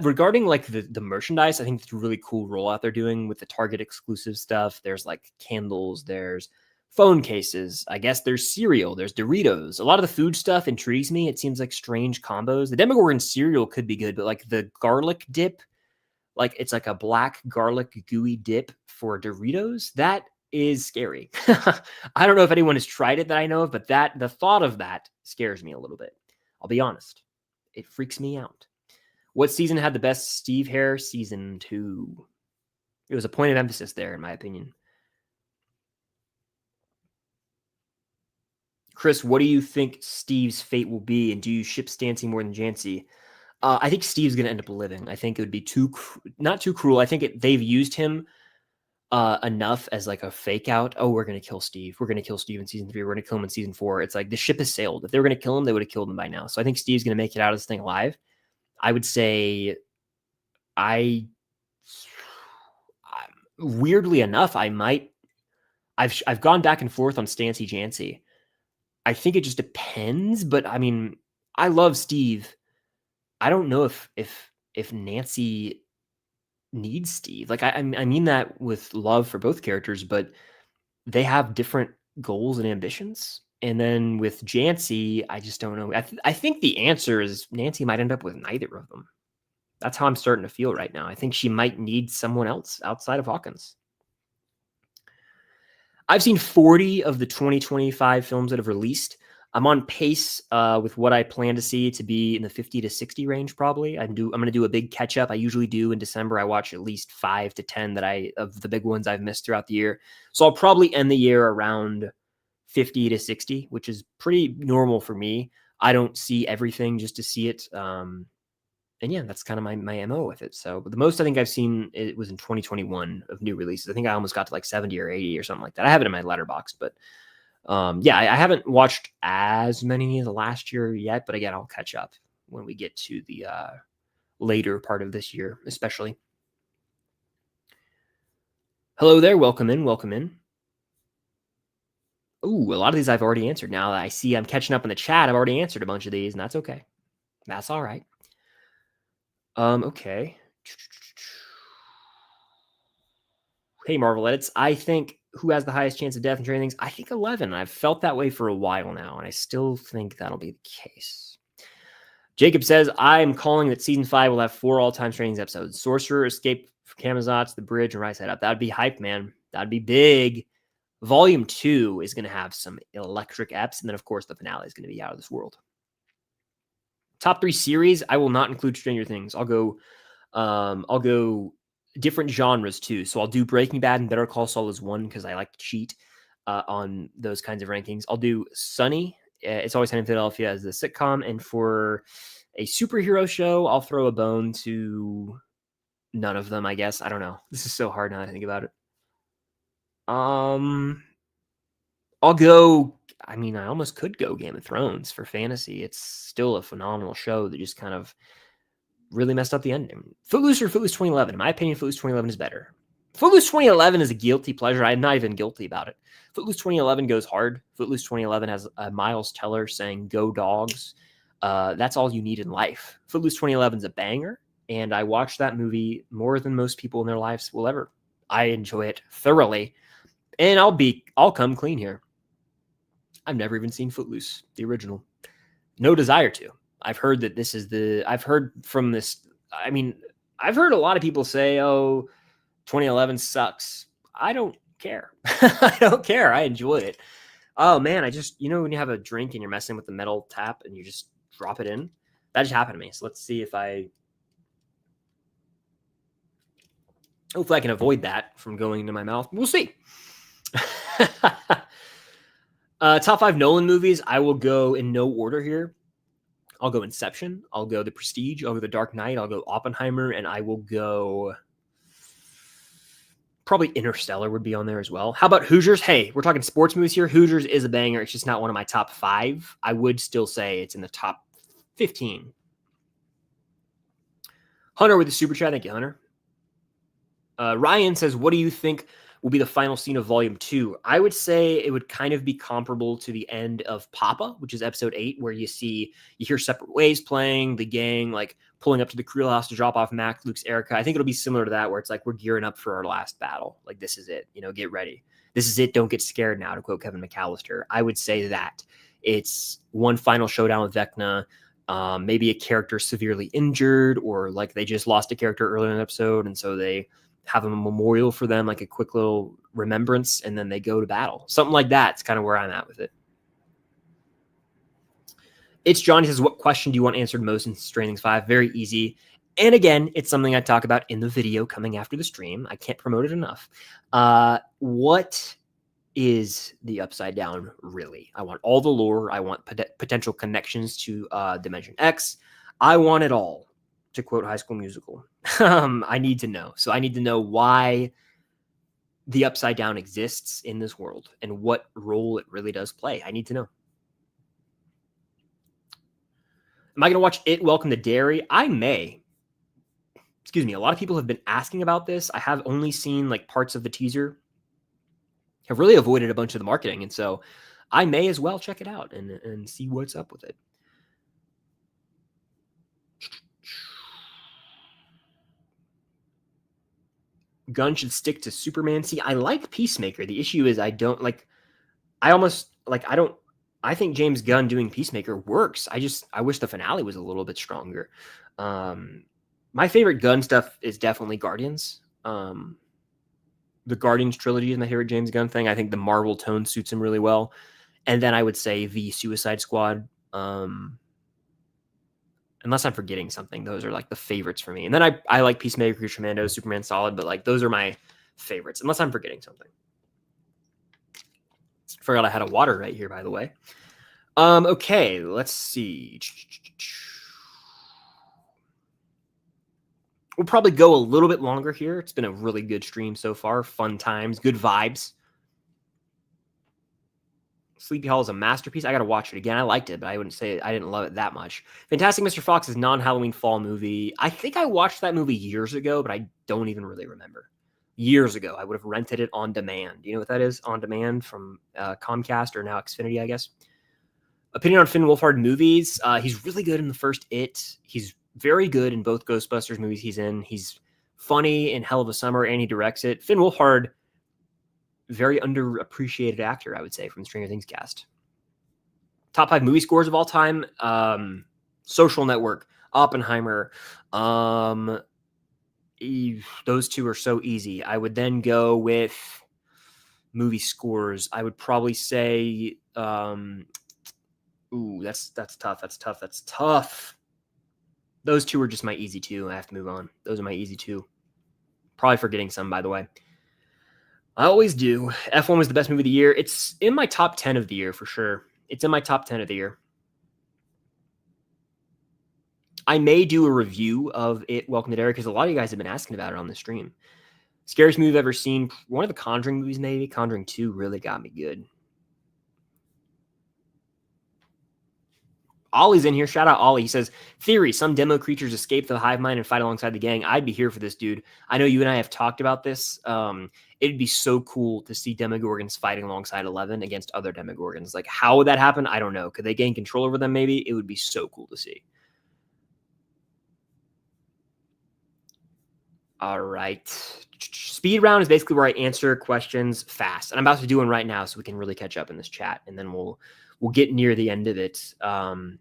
Regarding like the merchandise, I think it's a really cool rollout they're doing with the Target exclusive stuff. There's like candles, there's phone cases. I guess there's cereal, there's Doritos. A lot of the food stuff intrigues me. It seems like strange combos. The Demogorgon cereal could be good, but like the garlic dip, like it's like a black garlic gooey dip for Doritos. That is scary. I don't know if anyone has tried it that I know of, but the thought of that scares me a little bit. I'll be honest. It freaks me out. What season had the best Steve hair? Season 2. It was a point of emphasis there, in my opinion. Chris, what do you think Steve's fate will be? And do you ship Stancy more than Jancy? I think Steve's going to end up living. I think it would be not too cruel. I think they've used him enough as like a fake out. Oh, we're going to kill Steve. We're going to kill Steve in season 3. We're going to kill him in season 4. It's like the ship has sailed. If they were going to kill him, they would have killed him by now. So I think Steve's going to make it out of this thing alive. I would say weirdly enough, I've gone back and forth on Stancy Jancy. I think it just depends, but I mean, I love Steve. I don't know if Nancy needs Steve. Like I mean that with love for both characters, but they have different goals and ambitions. And then with Jancy, I just don't know. I think the answer is Nancy might end up with neither of them. That's how I'm starting to feel right now. I think she might need someone else outside of Hawkins. I've seen 40 of the 2025 films that have released. I'm on pace with what I plan to see to be in the 50 to 60 range, probably. I'm going to do a big catch up. I usually do in December. I watch at least 5 to 10 of the big ones I've missed throughout the year. So I'll probably end the year around 50 to 60, which is pretty normal for me. I don't see everything just to see it. And yeah, that's kind of my MO with it. So the most I think I've seen, it was in 2021 of new releases. I think I almost got to like 70 or 80 or something like that. I have it in my letterbox, but yeah, I haven't watched as many as last year yet, but again, I'll catch up when we get to the later part of this year, especially. Hello there. Welcome in. Ooh, a lot of these I've already answered. Now that I see I'm catching up in the chat, I've already answered a bunch of these, and that's okay. That's all right. Okay. Hey, Marvel Edits. I think who has the highest chance of death in Stranger Things? I think 11. I've felt that way for a while now, and I still think that'll be the case. Jacob says, I'm calling that season 5 will have 4 all-time Stranger Things episodes. Sorcerer, Escape from Camazotz, The Bridge, and Rise Head Up. That'd be hype, man. That'd be big. Volume 2 is going to have some electric eps, and then, of course, the finale is going to be out of this world. Top 3 series, I will not include Stranger Things. I'll go different genres too. So I'll do Breaking Bad and Better Call Saul as 1 because I like to cheat on those kinds of rankings. I'll do Sunny, It's Always Sunny in Philadelphia as the sitcom, and for a superhero show, I'll throw a bone to none of them, I guess. I don't know. This is so hard now that I think about it. I'll go. I mean, I almost could go Game of Thrones for fantasy. It's still a phenomenal show that just kind of really messed up the ending. Footloose or Footloose 2011? In my opinion, Footloose 2011 is better. Footloose 2011 is a guilty pleasure. I'm not even guilty about it. Footloose 2011 goes hard. Footloose 2011 has a Miles Teller saying, "Go Dogs." That's all you need in life. Footloose 2011 is a banger, and I watched that movie more than most people in their lives will ever. I enjoy it thoroughly, and I'll come clean here. I've never even seen Footloose, the original. No desire to. I've heard that this is I've heard from this. I mean, I've heard a lot of people say, "Oh, 2011 sucks." I don't care. I don't care. I enjoy it. Oh man, when you have a drink and you're messing with the metal tap and you just drop it in, that just happened to me. So let's see if hopefully I can avoid that from going into my mouth. We'll see. Top 5 Nolan movies. I will go in no order here. I'll go Inception. I'll go The Prestige. I'll go The Dark Knight. I'll go Oppenheimer. And I will go probably Interstellar would be on there as well. How about Hoosiers? Hey, we're talking sports movies here. Hoosiers is a banger. It's just not one of my top 5. I would still say it's in the top 15. Hunter with the super chat. Thank you, Hunter. Ryan says, what do you think will be the final scene of Volume 2? I would say it would kind of be comparable to the end of Papa, which is episode 8, where you hear Separate Ways playing, the gang like pulling up to the Creel house to drop off Mac, Luke's Erica. I think it'll be similar to that, where it's like we're gearing up for our last battle. Like, this is it. Get ready. This is it. Don't get scared now, to quote Kevin McAllister. I would say that it's one final showdown with Vecna. Maybe a character severely injured, or like they just lost a character earlier in the episode, and so they have a memorial for them, like a quick little remembrance, and then they go to battle. Something like that. It's kind of where I'm at with it. It's Johnny says, what question do you want answered most in Stranger Things 5? Very easy. And again, it's something I talk about in the video coming after the stream. I can't promote it enough. What is the Upside Down really? I want all the lore. I want potential connections to Dimension X. I want it all, to quote High School Musical. I need to know. So I need to know why the Upside Down exists in this world and what role it really does play. I need to know. Am I going to watch It, Welcome to Derry? I may. Excuse me. A lot of people have been asking about this. I have only seen like parts of the teaser. Have really avoided a bunch of the marketing. And so I may as well check it out and see what's up with it. Gunn should stick to Superman. See, I like Peacemaker. The issue is I think James Gunn doing Peacemaker works. I wish the finale was a little bit stronger. My favorite Gunn stuff is definitely Guardians. The Guardians trilogy is my favorite James Gunn thing. I think the Marvel tone suits him really well. And then I would say the Suicide Squad. Unless I'm forgetting something, those are like the favorites for me. And then I like Peacemaker, Commando, Superman Solid, but like those are my favorites, unless I'm forgetting something. Forgot I had a water right here, by the way. Okay, let's see. We'll probably go a little bit longer here. It's been a really good stream so far. Fun times, good vibes. Sleepy Hollow is a masterpiece. I got to watch it again. I liked it, but I wouldn't say I didn't love it that much. Fantastic Mr. Fox's non-Halloween fall movie. I think I watched that movie years ago, but I don't even really remember. years ago. I would have rented it on demand. You know what that is? On demand from Comcast or now Xfinity, I guess. Opinion on Finn Wolfhard movies. He's really good in the first It. He's very good in both Ghostbusters movies he's in. He's funny in Hell of a Summer, and he directs it. Finn Wolfhard, very underappreciated actor, I would say, from the Stranger Things cast. Top 5 movie scores of all time. Social Network, Oppenheimer. Those two are so easy. I would then go with movie scores. I would probably say, that's tough. That's tough. Those two are just my easy two. I have to move on. Those are my easy two. Probably forgetting some, by the way. I always do. F1 was the best movie of the year. It's in my top 10 of the year for sure. It's in my top 10 of the year. I may do a review of it, Welcome to Derry, because a lot of you guys have been asking about it on the stream. Scariest movie I've ever seen. One of the Conjuring movies, maybe. Conjuring 2 really got me good. Ollie's in here. Shout out Ollie. He says, theory, some demo creatures escape the hive mind and fight alongside the gang. I'd be here for this, dude. I know you and I have talked about this. It'd be so cool to see Demogorgons fighting alongside 11 against other Demogorgons. Like, how would that happen? I don't know. Could they gain control over them maybe? It would be so cool to see. All right. Speed round is basically where I answer questions fast. And I'm about to do one right now so we can really catch up in this chat. And then we'll get near the end of it. Here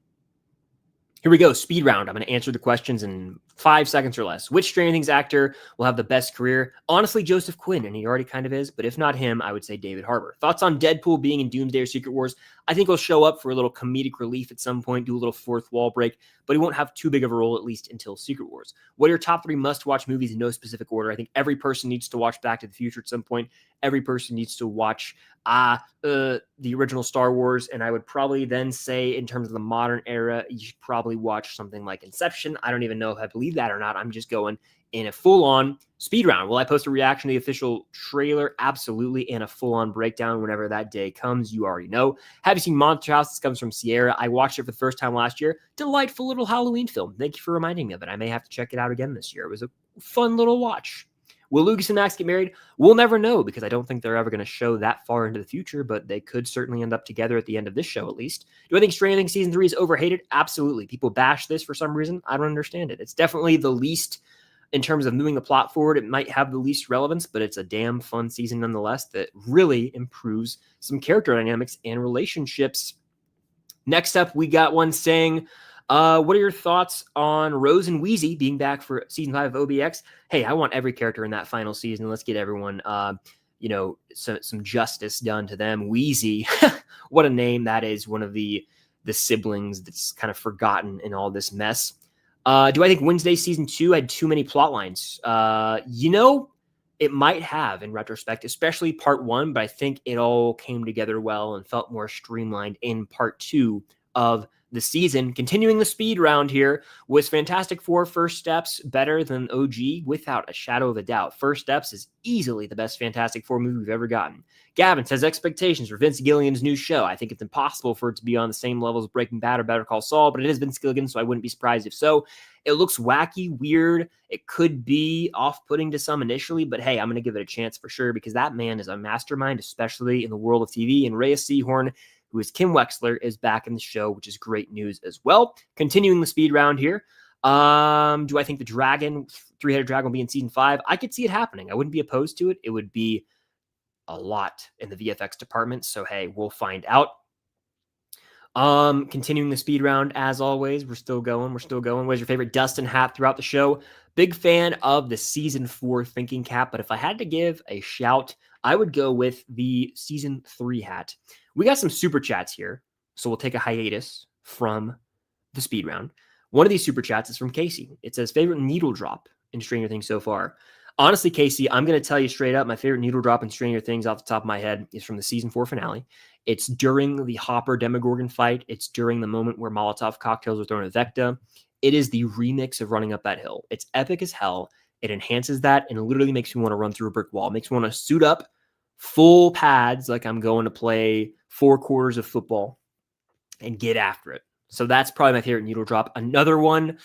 we go. Speed round. I'm going to answer the questions in 5 seconds or less. Which Stranger Things actor will have the best career? Honestly, Joseph Quinn, and he already kind of is. But if not him, I would say David Harbour. Thoughts on Deadpool being in Doomsday or Secret Wars? I think he'll show up for a little comedic relief at some point, do a little fourth wall break, but he won't have too big of a role, at least until Secret Wars. What are your top 3 must-watch movies in no specific order? I think every person needs to watch Back to the Future at some point. Every person needs to watch the original Star Wars, and I would probably then say, in terms of the modern era, you should probably watch something like Inception. I don't even know if I believe that or not. I'm just going in a full-on speed round. Will I post a reaction to the official trailer? Absolutely, and a full-on breakdown whenever that day comes. You already know. Have you seen Monster House? This comes from Sierra. I watched it for the first time last year. Delightful little Halloween film. Thank you for reminding me of it. I may have to check it out again this year. It was a fun little watch. Will Lucas and Max get married? We'll never know, because I don't think they're ever going to show that far into the future, but they could certainly end up together at the end of this show, at least. Do I think Stranger Things Season 3 is overhated? Absolutely. People bash this for some reason. I don't understand it. It's definitely the least, in terms of moving the plot forward, it might have the least relevance, but it's a damn fun season nonetheless that really improves some character dynamics and relationships. Next up, we got one saying, what are your thoughts on Rose and Wheezy being back for season 5 of OBX? Hey, I want every character in that final season. Let's get everyone, some justice done to them. Wheezy, what a name that is. One of the siblings that's kind of forgotten in all this mess. Do I think Wednesday season 2 had too many plot lines? It might have in retrospect, especially part 1, but I think it all came together well and felt more streamlined in part 2 of the season. Continuing the speed round here, was Fantastic Four First Steps better than OG? Without a shadow of a doubt. First Steps is easily the best Fantastic Four movie we've ever gotten. Gavin says expectations for Vince Gilligan's new show. I think it's impossible for it to be on the same level as Breaking Bad or Better Call Saul, but it is Vince Gilligan, so I wouldn't be surprised if so. It looks wacky, weird. It could be off-putting to some initially, but hey, I'm going to give it a chance for sure, because that man is a mastermind, especially in the world of TV. And Rhea Seehorn, who is Kim Wexler, is back in the show, which is great news as well. Continuing the speed round here. Do I think the dragon, three-headed dragon, will be in season 5? I could see it happening. I wouldn't be opposed to it. It would be a lot in the VFX department. So, hey, we'll find out. Continuing the speed round, as always, we're still going. What's your favorite Dustin hat throughout the show? Big fan of the season 4 thinking cap, but if I had to give a shout, I would go with the season 3 hat. We got some super chats here, so we'll take a hiatus from the speed round. One of these super chats is from Casey. It says, favorite needle drop in Stranger Things so far. Honestly, Casey, I'm going to tell you straight up, my favorite needle drop in Stranger Things off the top of my head is from the season 4 finale. It's during the Hopper Demogorgon fight. It's during the moment where Molotov cocktails are thrown at Vecta. It is the remix of Running Up That Hill. It's epic as hell. It enhances that, and it literally makes me want to run through a brick wall. It makes me want to suit up, full pads, like I'm going to play 4 quarters of football and get after it. So that's probably my favorite needle drop. Another one,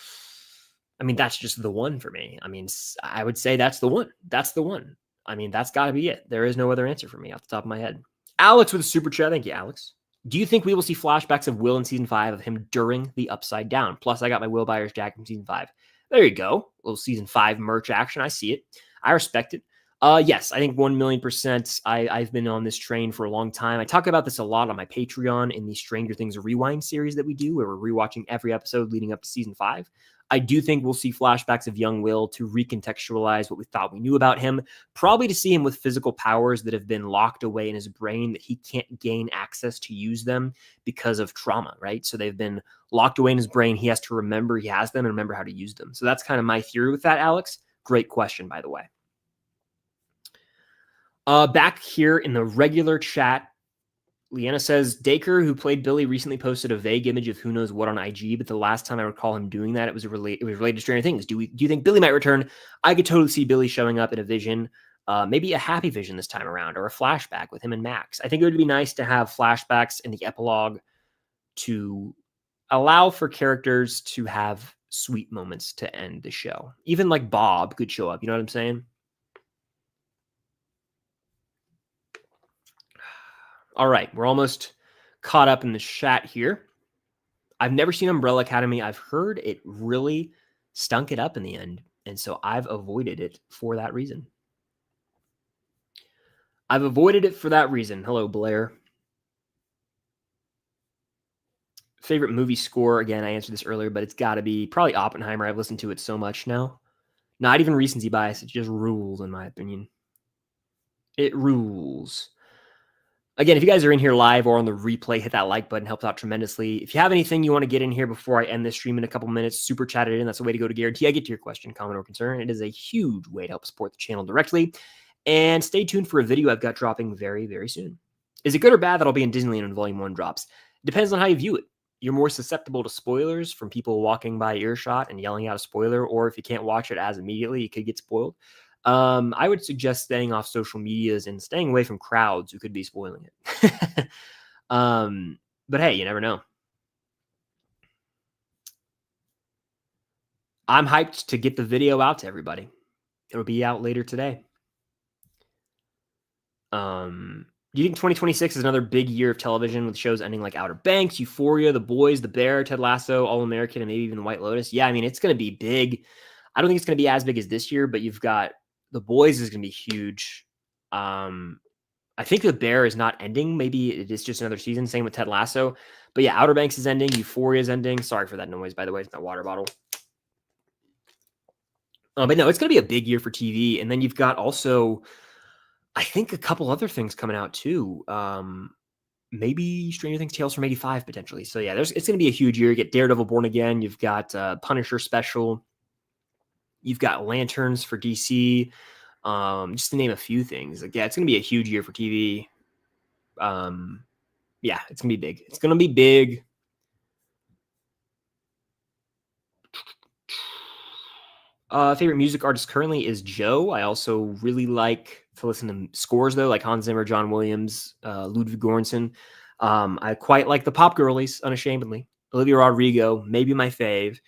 I mean, that's just the one for me. I mean, I would say that's the one. I mean, that's got to be it. There is no other answer for me off the top of my head. Alex with a super chat. Thank you, Alex. Do you think we will see flashbacks of Will in season 5 of him during the Upside Down? Plus, I got my Will Byers jacket from season 5. There you go. A little season 5 merch action. I see it. I respect it. Yes, I think 1,000,000%. I've been on this train for a long time. I talk about this a lot on my Patreon in the Stranger Things Rewind series that we do, where we're rewatching every episode leading up to season 5. I do think we'll see flashbacks of young Will to recontextualize what we thought we knew about him, probably to see him with physical powers that have been locked away in his brain that he can't gain access to use them because of trauma, right? So they've been locked away in his brain. He has to remember he has them and remember how to use them. So that's kind of my theory with that, Alex. Great question, by the way. Back here in the regular chat, Leanna says, Dacre, who played Billy, recently posted a vague image of who knows what on IG, but the last time I recall him doing that, it was related to Stranger Things. Do you think Billy might return? I could totally see Billy showing up in a vision, maybe a happy vision this time around, or a flashback with him and Max. I think it would be nice to have flashbacks in the epilogue to allow for characters to have sweet moments to end the show. Even like Bob could show up. You know what I'm saying? All right, we're almost caught up in the chat here. I've never seen Umbrella Academy. I've heard it really stunk it up in the end, and so I've avoided it for that reason. Hello, Blair. Favorite movie score? Again, I answered this earlier, but it's got to be probably Oppenheimer. I've listened to it so much now. Not even recency bias. It just rules, in my opinion. It rules. Again, if you guys are in here live or on the replay, hit that like button. Helps out tremendously. If you have anything you want to get in here before I end this stream in a couple minutes, super chat it in. That's a way to go to guarantee I get to your question, comment, or concern. It is a huge way to help support the channel directly. And stay tuned for a video I've got dropping very, very soon. Is it good or bad that I'll be in Disneyland when Volume 1 drops? Depends on how you view it. You're more susceptible to spoilers from people walking by earshot and yelling out a spoiler, or if you can't watch it as immediately, you could get spoiled. I would suggest staying off social medias and staying away from crowds who could be spoiling it. But hey, you never know. I'm hyped to get the video out to everybody. It'll be out later today. Do you think 2026 is another big year of television with shows ending like Outer Banks, Euphoria, The Boys, The Bear, Ted Lasso, All American, and maybe even White Lotus? Yeah, I mean, it's going to be big. I don't think it's going to be as big as this year, but you've got The Boys is going to be huge. I think The Bear is not ending. Maybe it is just another season. Same with Ted Lasso. But yeah, Outer Banks is ending. Euphoria is ending. Sorry for that noise, by the way. It's my water bottle. But no, it's going to be a big year for TV. And then you've got also, I think, a couple other things coming out too. Maybe Stranger Things Tales from 85 potentially. So yeah, it's going to be a huge year. You get Daredevil Born Again. You've got Punisher special. You've got Lanterns for DC. Just to name a few things. Like, yeah, it's going to be a huge year for TV. Yeah, it's going to be big. It's going to be big. Favorite music artist currently is Joe. I also really like to listen to scores, though, like Hans Zimmer, John Williams, Ludwig Göransson. I quite like the pop girlies, unashamedly. Olivia Rodrigo, maybe my fave.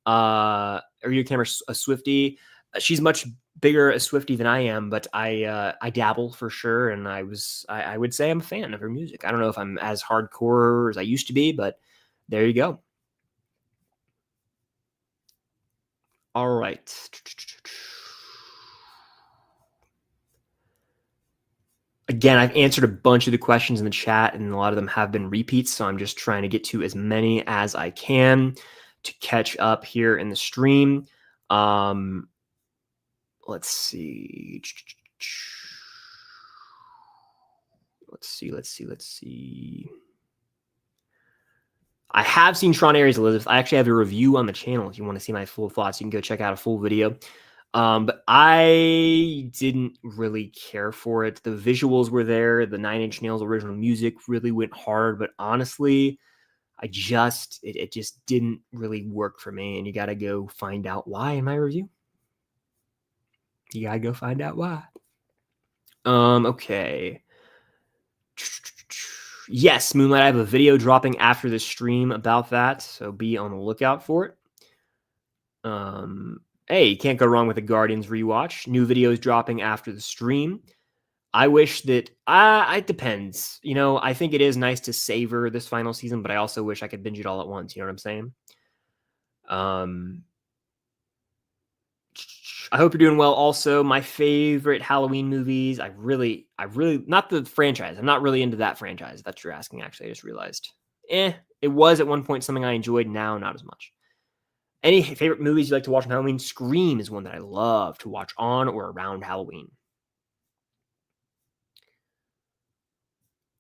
Are you a Swiftie? She's much bigger a Swiftie than I am, but I dabble for sure, and I would say I'm a fan of her music. I don't know if I'm as hardcore as I used to be, but there you go. All right. Again, I've answered a bunch of the questions in the chat, and a lot of them have been repeats, so I'm just trying to get to as many as I can to catch up here in the stream. Let's see. Let's see. I have seen Tron Ares Elizabeth. I actually have a review on the channel. If you want to see my full thoughts, you can go check out a full video. But I didn't really care for it. The visuals were there. The Nine Inch Nails original music really went hard. But honestly, it just didn't really work for me. And you got to go find out why in my review. You got to go find out why. Okay. Yes, Moonlight, I have a video dropping after this stream about that, so be on the lookout for it. Hey, you can't go wrong with a Guardians rewatch. New videos dropping after the stream. I wish that it depends. You know, I think it is nice to savor this final season, but I also wish I could binge it all at once. You know what I'm saying? Um, I hope you're doing well. Also, my favorite Halloween movies. I really, not the franchise. I'm not really into that franchise. If that's what you're asking. Actually, I just realized. It was at one point something I enjoyed. Now, not as much. Any favorite movies you like to watch on Halloween? Scream is one that I love to watch on or around Halloween.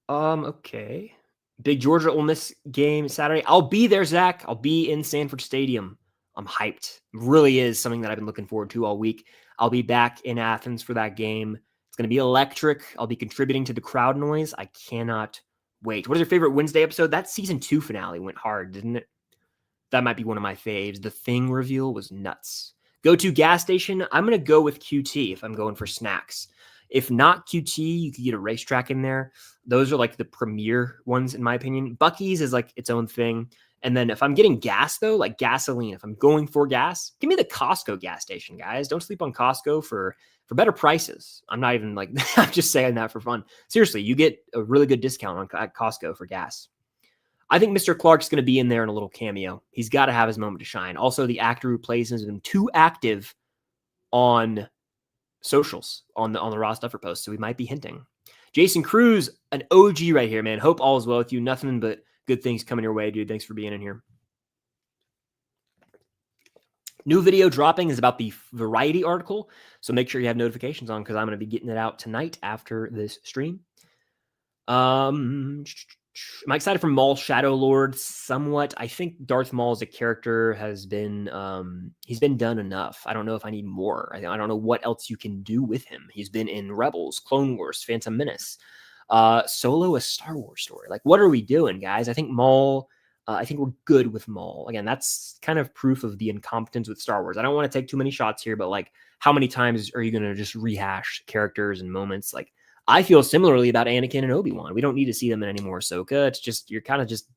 Okay. Big Georgia Ole Miss game Saturday. I'll be there, Zach. I'll be in Sanford Stadium. I'm hyped. Really is something that I've been looking forward to all week. I'll be back in Athens for that game. It's going to be electric. I'll be contributing to the crowd noise. I cannot wait. What is your favorite Wednesday episode? That season 2 finale went hard, didn't it? That might be one of my faves. The Thing reveal was nuts. Go to gas station. I'm going to go with QT if I'm going for snacks. If not QT, you could get a racetrack in there. Those are like the premier ones, in my opinion. Buc-ee's is like its own thing. And then if I'm getting gas, though, like gasoline, if I'm going for gas, give me the Costco gas station, guys. Don't sleep on Costco for better prices. I'm not even like, I'm just saying that for fun. Seriously, you get a really good discount at Costco for gas. I think Mr. Clark's going to be in there in a little cameo. He's got to have his moment to shine. Also, the actor who plays him has been too active on socials, on the Raw Stuffer post, so we might be hinting. Jason Cruz, an OG right here, man. Hope all is well with you. Nothing but good things coming your way, dude. Thanks for being in here. New video dropping is about the Variety article, so make sure you have notifications on because I'm going to be getting it out tonight after this stream. Am I excited for Maul Shadow Lord? Somewhat. I think Darth Maul as a character has been he's been done enough. I don't know if I need more. I don't know what else you can do with him. He's been in Rebels, Clone Wars, Phantom Menace, Solo, a Star Wars story. Like, what are we doing, guys? I think Maul. I think we're good with Maul. Again, that's kind of proof of the incompetence with Star Wars. I don't want to take too many shots here, but like, how many times are you going to just rehash characters and moments? Like, I feel similarly about Anakin and Obi-Wan. We don't need to see them in any more Ahsoka. It's just, you're kind of just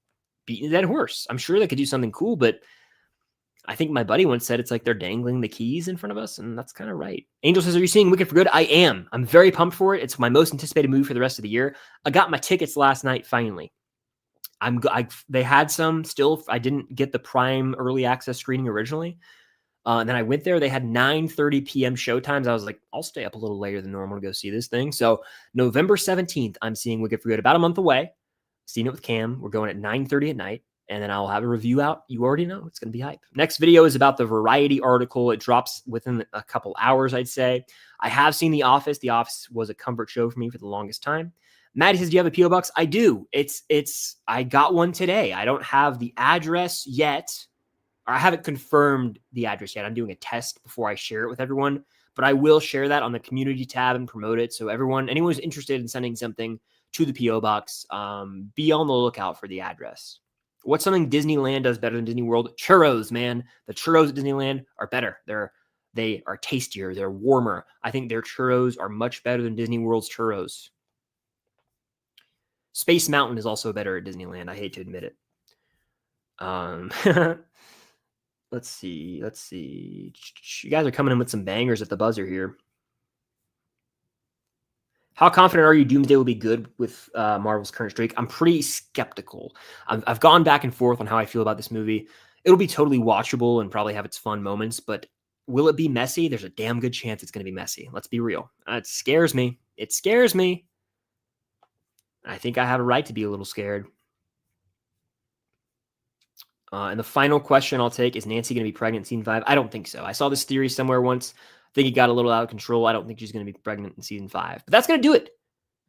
beating a dead horse. I'm sure they could do something cool, but I think my buddy once said it's like they're dangling the keys in front of us, and that's kind of right. Angel says, are you seeing Wicked for Good? I am. I'm very pumped for it. It's my most anticipated movie for the rest of the year. I got my tickets last night, finally. They had some still. I didn't get the Prime early access screening originally. And then I went there. They had 9:30 p.m. showtimes. I was like, I'll stay up a little later than normal to go see this thing. So November 17th, I'm seeing Wicked for Good. About a month away. Seeing it with Cam. We're going at 9:30 at night. And then I'll have a review out. You already know. It's going to be hype. Next video is about the Variety article. It drops within a couple hours, I'd say. I have seen The Office. The Office was a comfort show for me for the longest time. Maddie says, do you have a P.O. Box? I do. I got one today. I don't have the address yet. I haven't confirmed the address yet. I'm doing a test before I share it with everyone, but I will share that on the community tab and promote it. So anyone who's interested in sending something to the P.O. Box, be on the lookout for the address. What's something Disneyland does better than Disney World? Churros, man. The churros at Disneyland are better. They are tastier. They're warmer. I think their churros are much better than Disney World's churros. Space Mountain is also better at Disneyland. I hate to admit it. Let's see. You guys are coming in with some bangers at the buzzer here. How confident are you Doomsday will be good with Marvel's current streak? I'm pretty skeptical. I've gone back and forth on how I feel about this movie. It'll be totally watchable and probably have its fun moments, but will it be messy? There's a damn good chance it's going to be messy. Let's be real. It scares me. I think I have a right to be a little scared. And the final question I'll take is Nancy going to be pregnant in season 5? I don't think so. I saw this theory somewhere once. I think it got a little out of control. I don't think she's going to be pregnant in season 5. But that's going to do it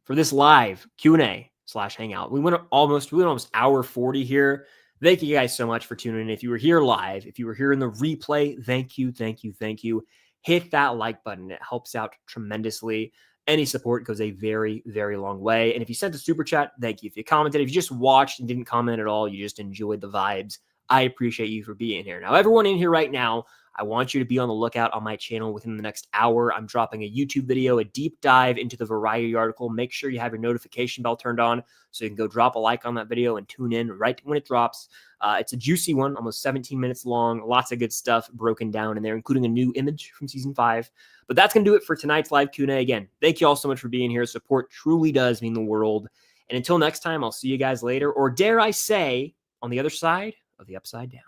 for this live Q&A/Hangout. We went almost hour 40 here. Thank you guys so much for tuning in. If you were here live, if you were here in the replay, thank you. Hit that like button. It helps out tremendously. Any support goes a very, very long way. And if you sent a super chat, thank you. If you commented, if you just watched and didn't comment at all, you just enjoyed the vibes, I appreciate you for being here. Now, everyone in here right now, I want you to be on the lookout on my channel within the next hour. I'm dropping a YouTube video, a deep dive into the Variety article. Make sure you have your notification bell turned on so you can go drop a like on that video and tune in right when it drops. It's a juicy one, almost 17 minutes long. Lots of good stuff broken down in there, including a new image from season 5. But that's going to do it for tonight's live Q&A. Again, thank you all so much for being here. Support truly does mean the world. And until next time, I'll see you guys later, or dare I say, on the other side of the upside down.